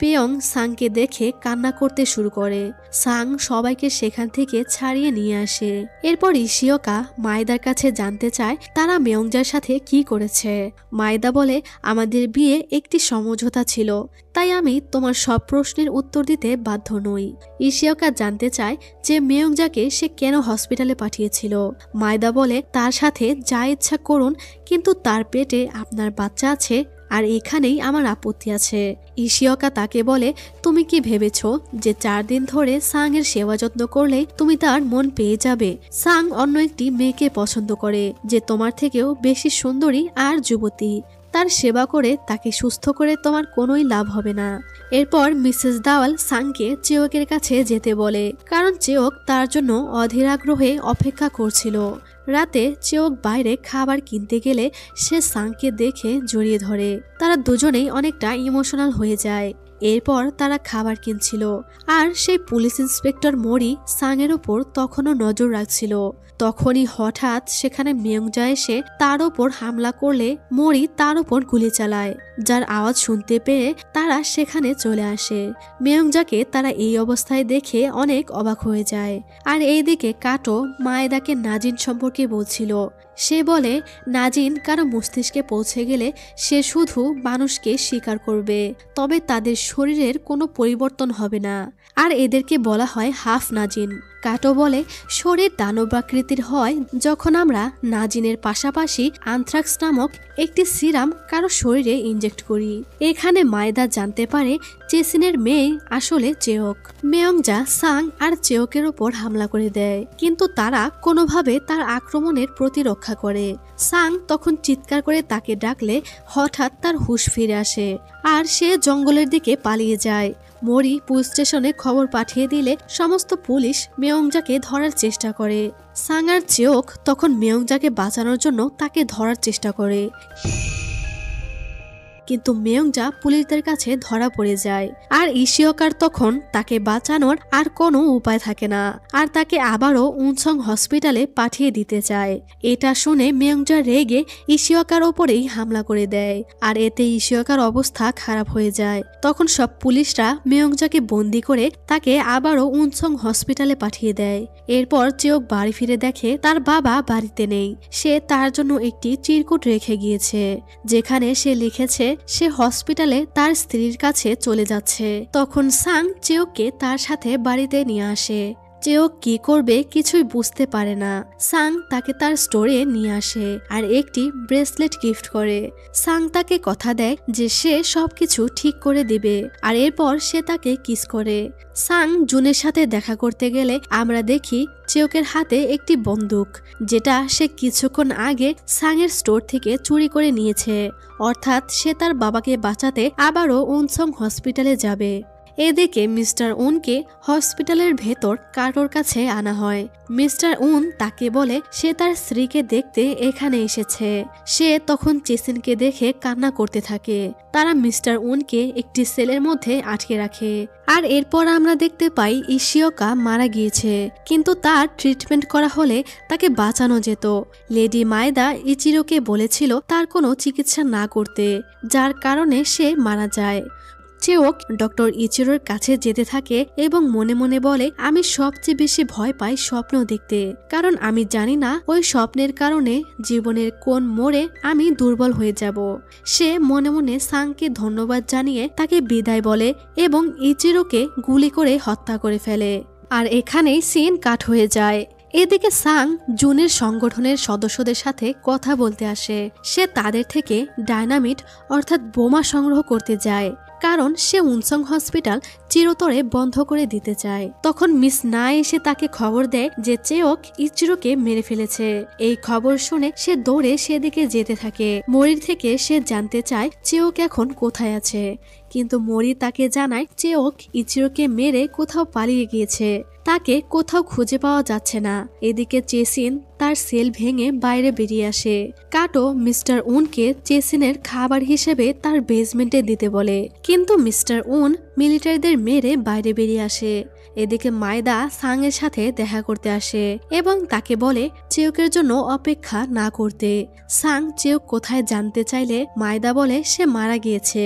পেয়ং সাংকে দেখে কান্না করতে শুরু করে। সাং সবাইকে সেখান থেকে ছাড়িয়ে নিয়ে আসে। এরপর ইশিওকা মায়দার কাছে জানতে চায় তারা মেয়ংজার সাথে কি করেছে। মায়দা বলে আমাদের বিয়ে একটি সমঝোতা ছিল, তাই আমি তোমার সব প্রশ্নের উত্তর দিতে বাধ্য নই। ইশিওকা জানতে চায় যে মেয়ংজাকে সে কেন হসপিটালে পাঠিয়েছিল। মায়দা বলে তার সাথে যা ইচ্ছা করুন, কিন্তু তার পেটে আপনার বাচ্চা আছে, আর এখানেই আমার আপত্তি আছে। ইশিওকা তাকে বলে তুমি কি ভেবেছ যে 4 দিন ধরে সাং এর সেবা যত্ন করলেই তুমি তার মন পেয়ে যাবে? সাং অন্য একটি মেয়েকে পছন্দ করে যে তোমার থেকেও বেশি সুন্দরী আর যুবতী। তার সেবা করে তাকে সুস্থ করে তোমার কোনোই লাভ হবে না। এরপর মিসেস দাওয়াল সাংকে চেওকের কাছে যেতে বলে, কারণ চেওক তার জন্য অধীর আগ্রহে অপেক্ষা করছিল। রাতে চেওক বাইরে খাবার কিনতে গেলে সে সাংকে দেখে জড়িয়ে ধরে। তারা দুজনেই অনেকটা ইমোশনাল হয়ে যায়। এরপর তারা খাবার কিনছিল আর সেই পুলিশ ইন্সপেক্টর মরি সাংয়ের ওপর তখনও নজর রাখছিল। তখনই হঠাৎ সেখানে মেয়ংজা এসে তার ওপর হামলা করলে মরি তার ওপর গুলি চালায়, যার আওয়াজ শুনতে পেয়ে তারা সেখানে চলে আসে। মেয়ংজাকে তারা এই অবস্থায় দেখে অনেক অবাক হয়ে যায়। আর এইদিকে কাটো মায়েদাকে নাজিন সম্পর্কে বলছিল। সে বলে নাজিন কারো মস্তিষ্কে পৌঁছে গেলে সে শুধু মানুষকে শিকার করবে, তবে তাদের শরীরের কোনো পরিবর্তন হবে না, আর এদেরকে বলা হয় হাফ নাজিন। কাটো বলে শরীর দানবাকৃতির হয় যখন আমরা নাজিনের পাশাপাশি আনথ্রাক্স নামক একটি সিরাম কারো শরীরে ইনজেক্ট করি। এখানে মায়েদা জানতে পারে চেসিনের মেয়ে আসলে চেওক। মেয়ংজা সাং আর চেওকের ওপর হামলা করে দেয়, কিন্তু তারা কোনোভাবে তার আক্রমণের প্রতিরক্ষা করে। সাং তখন চিৎকার করে তাকে ডাকলে হঠাৎ তার হুঁশ ফিরে আসে আর সে জঙ্গলের দিকে পালিয়ে যায়। মরি পুলিশ স্টেশনে খবর পাঠিয়ে দিলে সমস্ত পুলিশ মেয়ংজাকে ধরার চেষ্টা করে। সাং আর চেওক তখন মেয়ংজাকে বাঁচানোর জন্য তাকে ধরার চেষ্টা করে, কিন্তু মেয়ংজা পুলিশদের কাছে ধরা পড়ে যায়। আর ইশিওকার তখন তাকে বাঁচানোর আর কোনো উপায় থাকে না, আর তাকে আবারও উনসং হসপিটালে পাঠিয়ে দিতে চায়। এটা শুনে মেয়ংজা রেগে ইশিওকার ওপরেই হামলা করে দেয়, আর এতে ইশিওকার অবস্থা খারাপ হয়ে যায়। তখন সব পুলিশরা মেয়ংজাকে বন্দি করে তাকে আবারও উনসং হসপিটালে পাঠিয়ে দেয়। এরপর চেওক বাড়ি ফিরে দেখে তার বাবা বাড়িতে নেই। সে তার জন্য একটি চিরকুট রেখে গিয়েছে, যেখানে সে লিখেছে সে হসপিটালে তার স্ত্রীর কাছে চলে যাচ্ছে। তখন সাং চেওককে তার সাথে বাড়িতে নিয়ে আসে। চেওক কি করবে কিছুই বুঝতে পারে না। সাং তাকে তার স্টোরে নিয়ে আসে আর একটি ব্রেসলেট গিফট করে। সাং তাকে কথা দেয় যে সে সবকিছু ঠিক করে দিবে, আর এরপর সে তাকে কিস করে। সাং জুনের সাথে দেখা করতে গেলে আমরা দেখি চেওকের হাতে একটি বন্দুক, যেটা সে কিছুক্ষণ আগে সাংয়ের স্টোর থেকে চুরি করে নিয়েছে। অর্থাৎ সে তার বাবাকে বাঁচাতে আবারও উনসং হসপিটালে যাবে। এদিকে মিস্টার উনকে হসপিটালের ভেতর কাটোর কাছে আনা হয়। মিস্টার উন তাকে বলে সে তার স্ত্রীকে দেখতে এখানে এসেছে। সে তখন চেসিনকে দেখে কান্না করতে থাকে। তারা মিস্টার উনকে একটি সেলের মধ্যে আটকে রাখে। আর এরপর আমরা দেখতে পাই ইশিওকা মারা গিয়েছে, কিন্তু তার ট্রিটমেন্ট করা হলে তাকে বাঁচানো যেত। লেডি মায়েদা ইচিরোকে বলেছিল তার কোনো চিকিৎসা না করতে, যার কারণে সে মারা যায়। চেওক ডক্টর ইচিরোর কাছে যেতে থাকে এবং মনে মনে বলে আমি সবচেয়ে বেশি ভয় পাই স্বপ্ন দেখতে, কারণ আমি জানি না ওই স্বপ্নের কারণে জীবনের কোন মোড়ে আমি দুর্বল হয়ে যাব। সে মনে মনে সাংকে ধন্যবাদ জানিয়ে তাকে বিদায় বলে এবং ইচিরোকে গুলি করে হত্যা করে ফেলে। আর এখানেই সিন কাট হয়ে যায়। এদিকে সাং জুনের সংগঠনের সদস্যদের সাথে কথা বলতে আসে। সে তাদের থেকে ডায়নামিট অর্থাৎ বোমা সংগ্রহ করতে যায়, কারণ সে উনসং হসপিটাল চিরতরে বন্ধ করে দিতে চায়। তখন মিস না এসে তাকে খবর দেয় যে চেওক ইচিরোকে মেরে ফেলেছে। এই খবর শুনে সে দৌড়ে সেদিকে যেতে থাকে। মরির থেকে সে জানতে চায় চেওক এখন কোথায় আছে, কিন্তু মরি তাকে জানায় চেওক ইচিরোকে মেরে কোথাও পালিয়ে গিয়েছে, তাকে কোথাও খুঁজে পাওয়া যাচ্ছে না। এদিকে চেসিন তার সেল ভেঙে বাইরে বেরিয়ে আসে। কাটো মিস্টার উনকে চেসিনের খাবার হিসেবে তার বেসমেন্টে দিতে বলে, কিন্তু মিস্টার উন মিলিটারিদের মেরে বাইরে বেরিয়ে আসে। এদিকে মায়েদা সাং এর সাথে দেখা করতে আসে এবং তাকে বলে চেওকের জন্য অপেক্ষা না করতে। সাং চেওক কোথায় জানতে চাইলে মায়েদা বলে সে মারা গিয়েছে।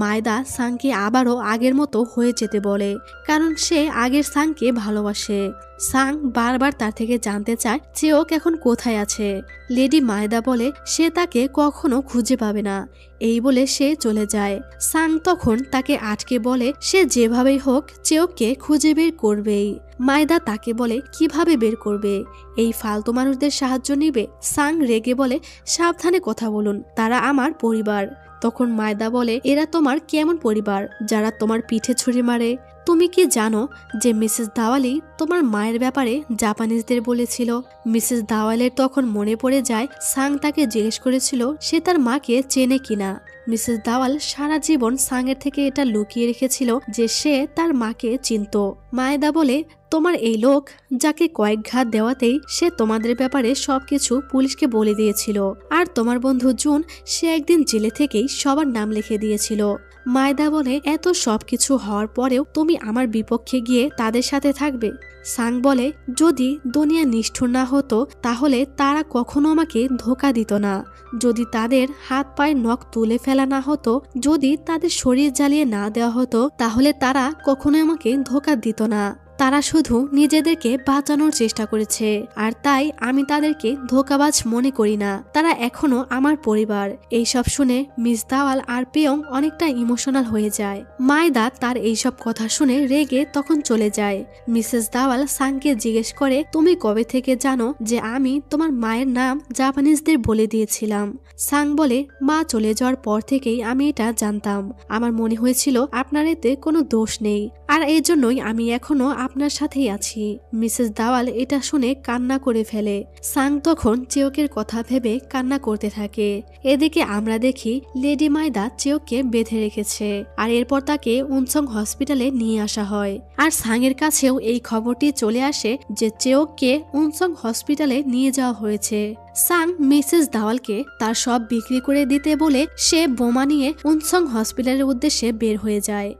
মায়েদা সাংকে আবারও আগের মতো হয়ে যেতে বলে, কারণ সে আগের সাংকে ভালোবাসে। সাং বারবার তার থেকে জানতে চায় চেওক এখন কোথায় আছে। লেডি মায়েদা বলে সে তাকে কখনো খুঁজে পাবে না। এই বলে সে চলে যায়। সাং তখন তাকে আটকে বলে সে যেভাবেই হোক চেওককে খুঁজে বের করবেই। মায়েদা তাকে বলে কিভাবে বের করবে, এই ফালতু মানুষদের সাহায্য নিবে। সাং রেগে বলে সাবধানে কথা বলুন, তারা আমার পরিবার। তখন মায়েদা বলে এরা তোমার কেমন পরিবার যারা তোমার পিঠে ছুরি মারে? তুমি কি জানো যে মিসেস দাওয়ালি তোমার মায়ের ব্যাপারে জাপানিজদের বলেছিল? মিসেস দাওয়ালের তখন মনে পড়ে যায় সাং তাকে জিজ্ঞেস করেছিল সে তার মাকে চেনে কিনা। মিসেস দাওয়াল সারা জীবন সাংয়ের থেকে এটা লুকিয়ে রেখেছিল যে সে তার মাকে চিনত। মায়েদা বলে তোমার এই লোক যাকে কয়েক ঘাত দেওয়াতেই সে তোমাদের ব্যাপারে সবকিছু পুলিশকে বলে দিয়েছিল, আর তোমার বন্ধু জুন সে একদিন জেলে থেকেই সবার নাম লিখে দিয়েছিল। মায়দা বলে, এত সবকিছু হওয়ার পরেও তুমি আমার বিপক্ষে গিয়ে তাদের সাথে থাকবে? সাং বলে, যদি দুনিয়া নিষ্ঠুর না হতো তাহলে তারা কখনো আমাকে ধোকা দিত না। যদি তাদের হাত পায়ের নখ তুলে ফেলা না হতো, যদি তাদের শরীর জ্বালিয়ে না দেওয়া হতো, তাহলে তারা কখনো আমাকে ধোকা দিত না। তারা শুধু নিজেদেরকে বাঁচানোর চেষ্টা করেছে, আর তাই আমি তাদেরকে ধোঁকাবাজ মনে করি না। তারা এখনো আমার পরিবার। এইসব শুনে মিস দাওয়াল আর পেয়ং অনেকটা ইমোশনাল হয়ে যায়। মায়দা তার এইসব কথা শুনে রেগে তখন চলে যায়। মিসেস দাওয়াল সাংকে জিজ্ঞেস করে, তুমি কবে থেকে জানো যে আমি তোমার মায়ের নাম জাপানিজদের বলে দিয়েছিলাম? সাং বলে, মা চলে যাওয়ার পর থেকেই আমি এটা জানতাম। আমার মনে হয়েছিল আপনার এতে কোনো দোষ নেই, আর এই জন্যই আমি এখনো আপনার সাথেই আছি। মিসেস দাওয়াল এটা শুনে কান্না করে ফেলে। সাং তখন চেওকের কথা ভেবে কান্না করতে থাকে। এদিকে আমরা দেখি লেডি মায়দা চেওককে বেঁধে রেখেছে, আর এরপর তাকে উনসং হসপিটালে নিয়ে আসা হয়। আর সাংয়ের কাছেও এই খবরটি চলে আসে যে চেওককে উনসং হসপিটালে নিয়ে যাওয়া হয়েছে। সাং মিসেস দাওয়ালকে তার সব বিক্রি করে দিতে বলে সে বোমা নিয়ে উনসং হসপিটালের উদ্দেশ্যে বের হয়ে যায়।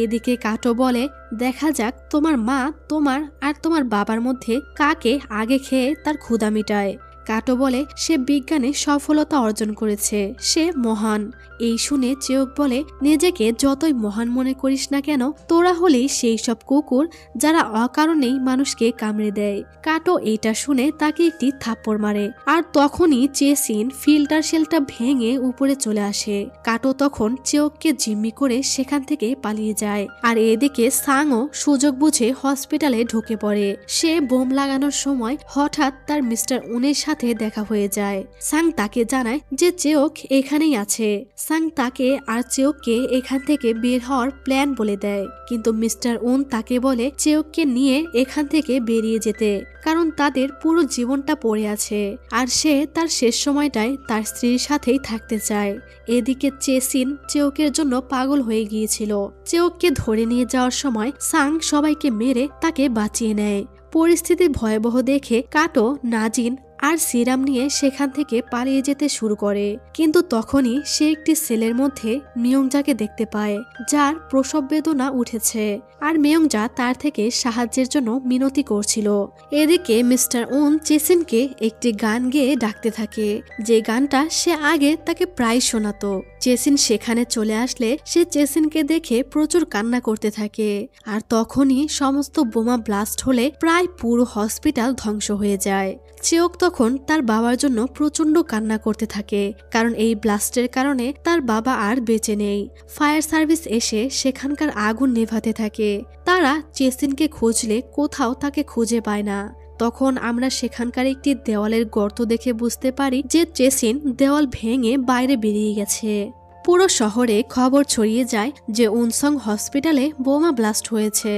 এদিকে কাটো বলে, দেখা যাক তোমার মা তোমার আর তোমার বাবার মধ্যে কাকে আগে খেয়ে তার ক্ষুধা মিটায়। কাটো বলে, সে বিজ্ঞানে সফলতা অর্জন করেছে, সে মহান। এই শুনে চেওক বলে, নিজেকে যতই মহান মনে করিস না কেন, তোরা হলেই সেই সব কুকুর যারা অকারণেই মানুষকে কামড়ে দেয়। কাটো এইটা শুনে তাকে একটি থাপ্পড় মারে, আর তখনই চেসিন ফিল্টার শেলটা ভেঙে উপরে চলে আসে। কাটো তখন চেওককে জিম্মি করে সেখান থেকে পালিয়ে যায়। আর এদিকে সাংও সুযোগ বুঝে হসপিটালে ঢুকে পড়ে। সে বোম লাগানোর সময় হঠাৎ তার মিস্টার উনের সাথে দেখা হয়ে যায়। সাং তাকে জানায় যে চেওক এখানেই আছে। সাং তাকে আর চেওককে এখান থেকে বের হওয়ার প্ল্যান বলে দেয়, কিন্তু মিস্টার উন তাকে বলে চেওককে নিয়ে এখান থেকে বেরিয়ে যেতে, কারণ তাদের পুরো জীবনটা পড়ে আছে, আর সে তার শেষ সময়টায় তার স্ত্রীর সাথেই থাকতে চায়। এদিকে চেসিন চেওকের জন্য পাগল হয়ে গিয়েছিল। চেওককে ধরে নিয়ে যাওয়ার সময় সাং সবাইকে মেরে তাকে বাঁচিয়ে নেয়। পরিস্থিতি ভয়াবহ দেখে কাটো, নাজিন আর সিরাম নিয়ে সেখান থেকে পালিয়ে যেতে শুরু করে, কিন্তু তখনই সে একটি সেলের মধ্যে মিয়ংজাকে দেখতে পায়, যার প্রসব বেদনা উঠেছে, আর মিয়ংজা তার থেকে সাহায্যের জন্য মিনতি করছিল। এদিকে মিস্টার উন চেসিনকে একটি গান গেয়ে ডাকতে থাকে, যে গানটা সে আগে তাকে প্রায় শোনাতো। চেসিন সেখানে চলে আসলে সে চেসিনকে দেখে প্রচুর কান্না করতে থাকে, আর তখনই সমস্ত বোমা ব্লাস্ট হলে প্রায় পুরো হসপিটাল ধ্বংস হয়ে যায়। চেওক তখন তার বাবার জন্য প্রচন্ড কান্না করতে থাকে, কারণ এই ব্লাস্টের কারণে তার বাবা আর বেঁচে নেই। ফায়ার সার্ভিস এসে সেখানকার আগুন নেভাতে থাকে। তারা চেসিনকে খুঁজলে কোথাও তাকে খুঁজে পায় না। তখন আমরা সেখানকার একটি দেওয়ালের গর্ত দেখে বুঝতে পারি যে চেসিন দেওয়াল ভেঙে বাইরে বেরিয়ে গেছে। পুরো শহরে খবর ছড়িয়ে যায় যে উনসং হসপিটালে বোমা ব্লাস্ট হয়েছে।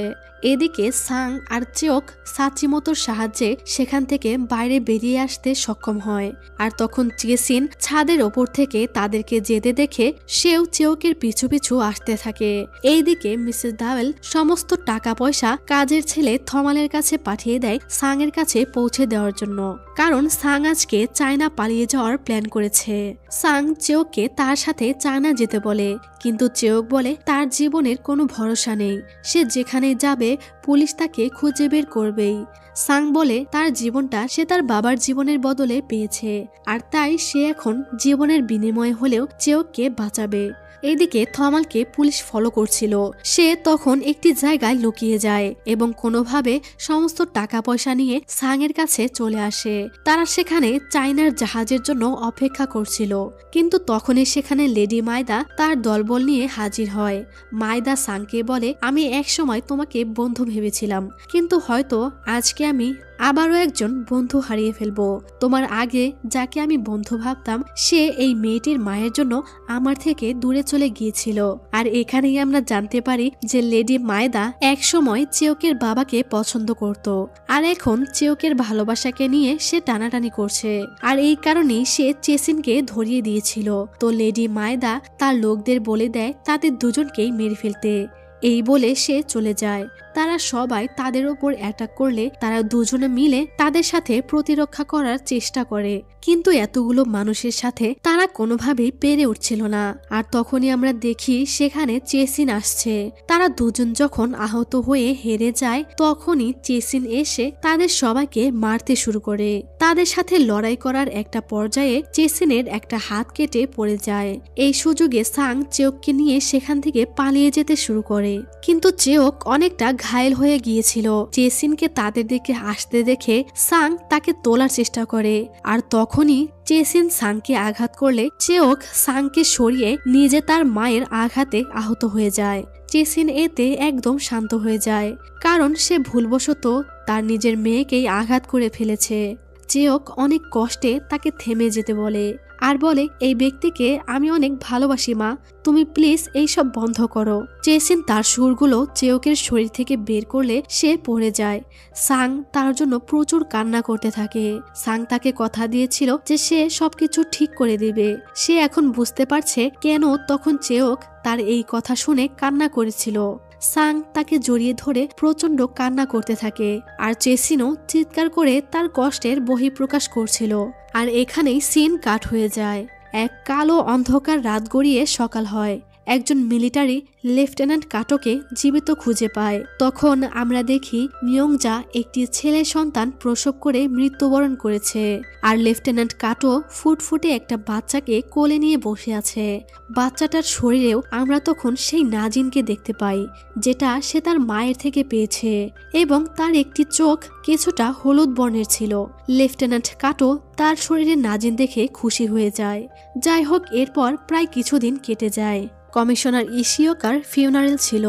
এদিকে সাং আর চেওক সাচিমোতোর সাহায্যে সেখান থেকে বাইরে বেরিয়ে আসতে সক্ষম হয়, আর তখন চেসিন ছাদের ওপর থেকে তাদেরকে যেতে দেখে সেও চেওকের পিছু পিছু আসতে থাকে। এইদিকে মিসেস দাওয়েল সমস্ত টাকা পয়সা কাজের ছেলে থমালের কাছে পাঠিয়ে দেয় সাং এর কাছে পৌঁছে দেওয়ার জন্য, কারণ সাং আজকে চায়না পালিয়ে যাওয়ার প্ল্যান করেছে। সাং চেওককে তার সাথে চায়না যেতে বলে, কিন্তু চেওক বলে তার জীবনের কোনো ভরসা নেই, সে যেখানে যাবে পুলিশ তাকে খুঁজে বের করবেই। সাং বলে তার জীবনটা সে তার বাবার জীবনের বদলে পেয়েছে, আর তাই সে এখন জীবনের বিনিময়ে হলেও চেওককে বাঁচাবে। এদিকে থমালকে পুলিশ ফলো করছিল। সে তখন একটি জায়গায় লুকিয়ে যায় এবং কোনোভাবে সমস্ত টাকা পয়সা নিয়ে সাং এর কাছে চলে আসে। তারা সেখানে চায়নার জাহাজের জন্য অপেক্ষা করছিল, কিন্তু তখনই সেখানে লেডি মায়দা তার দলবল নিয়ে হাজির হয়। মায়দা সাংকে বলে, আমি একসময় তোমাকে বন্ধু ভেবেছিলাম, কিন্তু হয়তো আজকে আমি আবারও একজন বন্ধু হারিয়ে ফেলবো। তোমার আগে যাকে আমি বন্ধু ভাবতাম সে এই মেয়েটির মায়ের জন্য আমার থেকে দূরে চলে গিয়েছিল। আর এখানেই আমরা জানতে পারি যে লেডি মায়দা এক সময় চেওকের বাবাকে পছন্দ করত, আর এখন চেওকের ভালোবাসাকে নিয়ে সে টানাটানি করছে, আর এই কারণেই সে চেসিনকে ধরিয়ে দিয়েছিল। তো লেডি মায়দা তার লোকদের বলে দেয় তাদের দুজনকেই মেরে ফেলতে। এই বলে সে চলে যায়। তারা সবাই তাদের ওপর অ্যাটাক করলে তারা দুজনে মিলে তাদের সাথে প্রতিরক্ষা করার চেষ্টা করে, কিন্তু এতগুলো মানুষের সাথে তারা কোনোভাবেই পেরে উঠছিল না। আর তখনই আমরা দেখি সেখানে চেসিন আসছে। তারা দুজন যখন আহত হয়ে হেরে যায় তখনই চেসিন এসে তাদের সবাইকে মারতে শুরু করে। তাদের সাথে লড়াই করার একটা পর্যায়ে চেসিনের একটা হাত কেটে পড়ে যায়। এই সুযোগে সাং চেওককে নিয়ে সেখান থেকে পালিয়ে যেতে শুরু করে, কিন্তু চেওক অনেকটা ঘায়েল হয়ে গিয়েছিল। চেসিনকে তাদের দিকে আসতে দেখে সাং তাকে তোলার চেষ্টা করে, আর তখনই চেসিন সাংকে আঘাত করলে চেওক সাংকে সরিয়ে নিজে তার মায়ের আঘাতে আহত হয়ে যায়। চেসিন এতে একদম শান্ত হয়ে যায়, কারণ সে ভুলবশত তার নিজের মেয়েকেই আঘাত করে ফেলেছে। চেওক অনেক কষ্টে তাকে থেমে যেতে বলে আর বলে, এই ব্যক্তিকে আমি অনেক ভালোবাসি মা, তুমি প্লিজ এইসব বন্ধ করো। চেসিন তার সুরগুলো চেওকের শরীর থেকে বের করলে সে পড়ে যায়। সাং তার জন্য প্রচুর কান্না করতে থাকে। সাং তাকে কথা দিয়েছিল যে সে সবকিছু ঠিক করে দিবে। সে এখন বুঝতে পারছে কেন তখন চেওক তার এই কথা শুনে কান্না করেছিল। সাং তাকে জড়িয়ে ধরে প্রচন্ড কান্না করতে থাকে, আর চেসিনও চিৎকার করে তার কষ্টের বহিঃপ্রকাশ করছিল। আর এখানেই সিন কাট হয়ে যায়। এক কালো অন্ধকার রাত গড়িয়ে সকাল হয়। একজন মিলিটারি লেফটেন্যান্ট কাটোকে জীবিত খুঁজে পায়। তখন আমরা দেখি মিয়ংজা একটি ছেলে সন্তান প্রসব করে মৃত্যুবরণ করেছে, আর লেফটেন্যান্ট কাটো ফুটফুটে একটা বাচ্চাকে কোলে নিয়ে বসে আছে। বাচ্চাটার শরীরেও আমরা তখন সেই নাজিনকে দেখতে পাই, যেটা সে তার মায়ের থেকে পেয়েছে, এবং তার একটি চোখ কিছুটা হলুদ বর্ণের ছিল। লেফটেন্যান্ট কাটো তার শরীরে নাজিন দেখে খুশি হয়ে যায়। যাই হোক, এরপর প্রায় কিছুদিন কেটে যায়। কমিশনার ইশিওকার ফিউনারেল ছিল।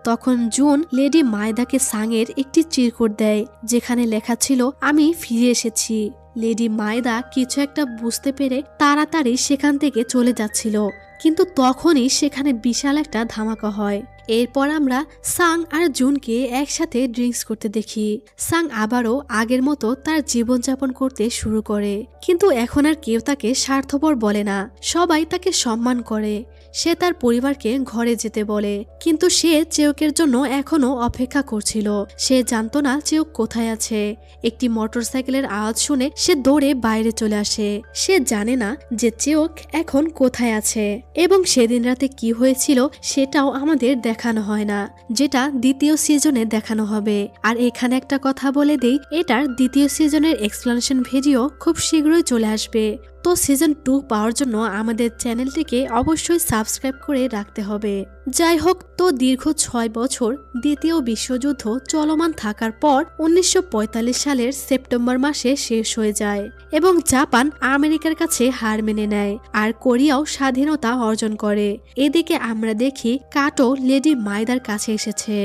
তখন জুন লেডি মায়দাকে সাংয়ের একটি চিরকুট দেয়, যেখানে লেখা ছিল, আমি ফিরে এসেছি। লেডি মায়দা কিছু একটা বুঝতে পেরে তাড়াতাড়ি সেখান থেকে চলে যাচ্ছিল, কিন্তু তখনই সেখানে বিশাল একটা ধামাকা হয়। এরপর আমরা সাং আর জুনকে একসাথে ড্রিঙ্কস করতে দেখি। সাং আবারও আগের মতো তার জীবনযাপন করতে শুরু করে, কিন্তু এখন আর কেউ তাকে স্বার্থপর বলে না, সবাই তাকে সম্মান করে। সে তার পরিবারকে ঘরে যেতে বলে, কিন্তু সে চেওকের জন্য এখনো অপেক্ষা করছিল। সে জানতো না চেওক কোথায় আছে। একটি মোটরসাইকেলের আওয়াজ শুনে সে দৌড়ে বাইরে চলে আসে। সে জানে না যে চেওক এখন কোথায় আছে, এবং সেদিন রাতে কি হয়েছিল সেটাও আমাদের দেখানো হয় না, যেটা দ্বিতীয় সিজনে দেখানো হবে। আর এখানে একটা কথা বলে দেই, এটার দ্বিতীয় সিজনের এক্সপ্লেনেশন ভিডিও খুব শীঘ্রই চলে আসবে। তো সিজন 2 পাওয়ার জন্য আমাদের চ্যানেলটিকে অবশ্যই সাবস্ক্রাইব করে রাখতে হবে। যাই হোক, তো দীর্ঘ 6 বছর দ্বিতীয় বিশ্বযুদ্ধ চলমান থাকার পর 1945 সালের সেপ্টেম্বর মাসে শেষ হয়ে যায়, এবং জাপান আমেরিকার কাছে হার মেনে নেয়, আর কোরিয়াও স্বাধীনতা অর্জন করে। এদিকে আমরা দেখি কাটো লেডি মায়দার কাছে এসেছে,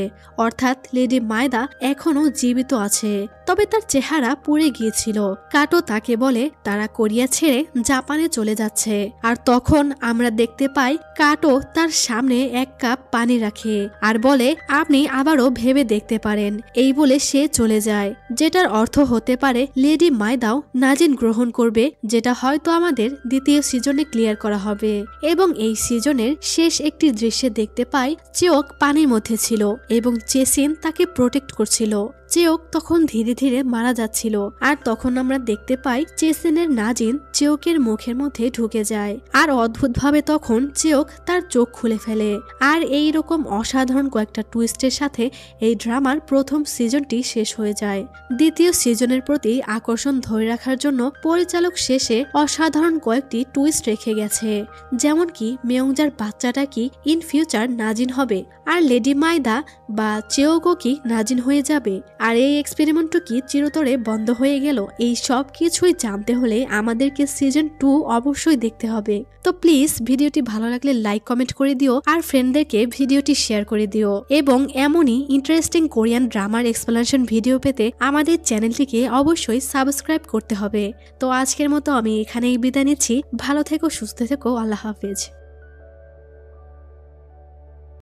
অর্থাৎ লেডি মায়দা এখনো জীবিত আছে, তবে তার চেহারা পুড়ে গিয়েছিল। কাটো তাকে বলে তারা কোরিয়া ছেড়ে জাপানে চলে যাচ্ছে, আর তখন আমরা দেখতে পাই কাটো তার সামনে এক কাপ পানি রাখে আর বলে, আপনি আবারও ভেবে দেখতে পারেন। এই বলে সে চলে যায়, যেটার অর্থ হতে পারে লেডি মায়দাও নাজিন গ্রহণ করবে, যেটা হয়তো আমাদের দ্বিতীয় সিজনে ক্লিয়ার করা হবে। এবং এই সিজনের শেষ একটি দৃশ্যে দেখতে পাই চেওক পানির মধ্যে ছিল এবং চেসিন তাকে প্রোটেক্ট করছিল। চেওক তখন ধীরে ধীরে মারা যাচ্ছিল, আর তখন আমরা দেখতে পাই চেসিনের নাজিন চেওকের মুখের মধ্যে ঢুকে যায়, আর অদ্ভুতভাবে তখন চেওক তার চোখ খুলে ফেলে। আর এই রকম অসাধারণ কয়েকটা টুইস্টের সাথে এই ড্রামার প্রথম সিজনটি শেষ হয়ে যায়। দ্বিতীয় সিজনের প্রতি আকর্ষণ ধরে রাখার জন্য পরিচালক শেষে অসাধারণ কয়েকটি টুইস্ট রেখে গেছে, যেমন কি মেয়ংজার বাচ্চাটা কি ইন ফিউচার নাজিন হবে, আর লেডি মায়দা বা চেওকও কি নাজিন হয়ে যাবে, আর এই এক্সপেরিমেন্টও কি চিরতরে বন্ধ হয়ে গেল। এই সব কিছুই জানতে হলে আমাদেরকে সিজন 2 অবশ্যই দেখতে হবে। তো প্লিজ ভিডিওটি ভালো লাগলে লাইক কমেন্ট করে দিও, আর ফ্রেন্ডদেরকে ভিডিওটি শেয়ার করে দিও, এবং এমনই ইন্টারেস্টিং কোরিয়ান ড্রামার এক্সপ্লেনেশন ভিডিও পেতে আমাদের চ্যানেলটিকে অবশ্যই সাবস্ক্রাইব করতে হবে। তো আজকের মতো আমি এখানেই বিদায় নিচ্ছি। ভালো থেকো, সুস্থ থেকো, আল্লাহ হাফেজ।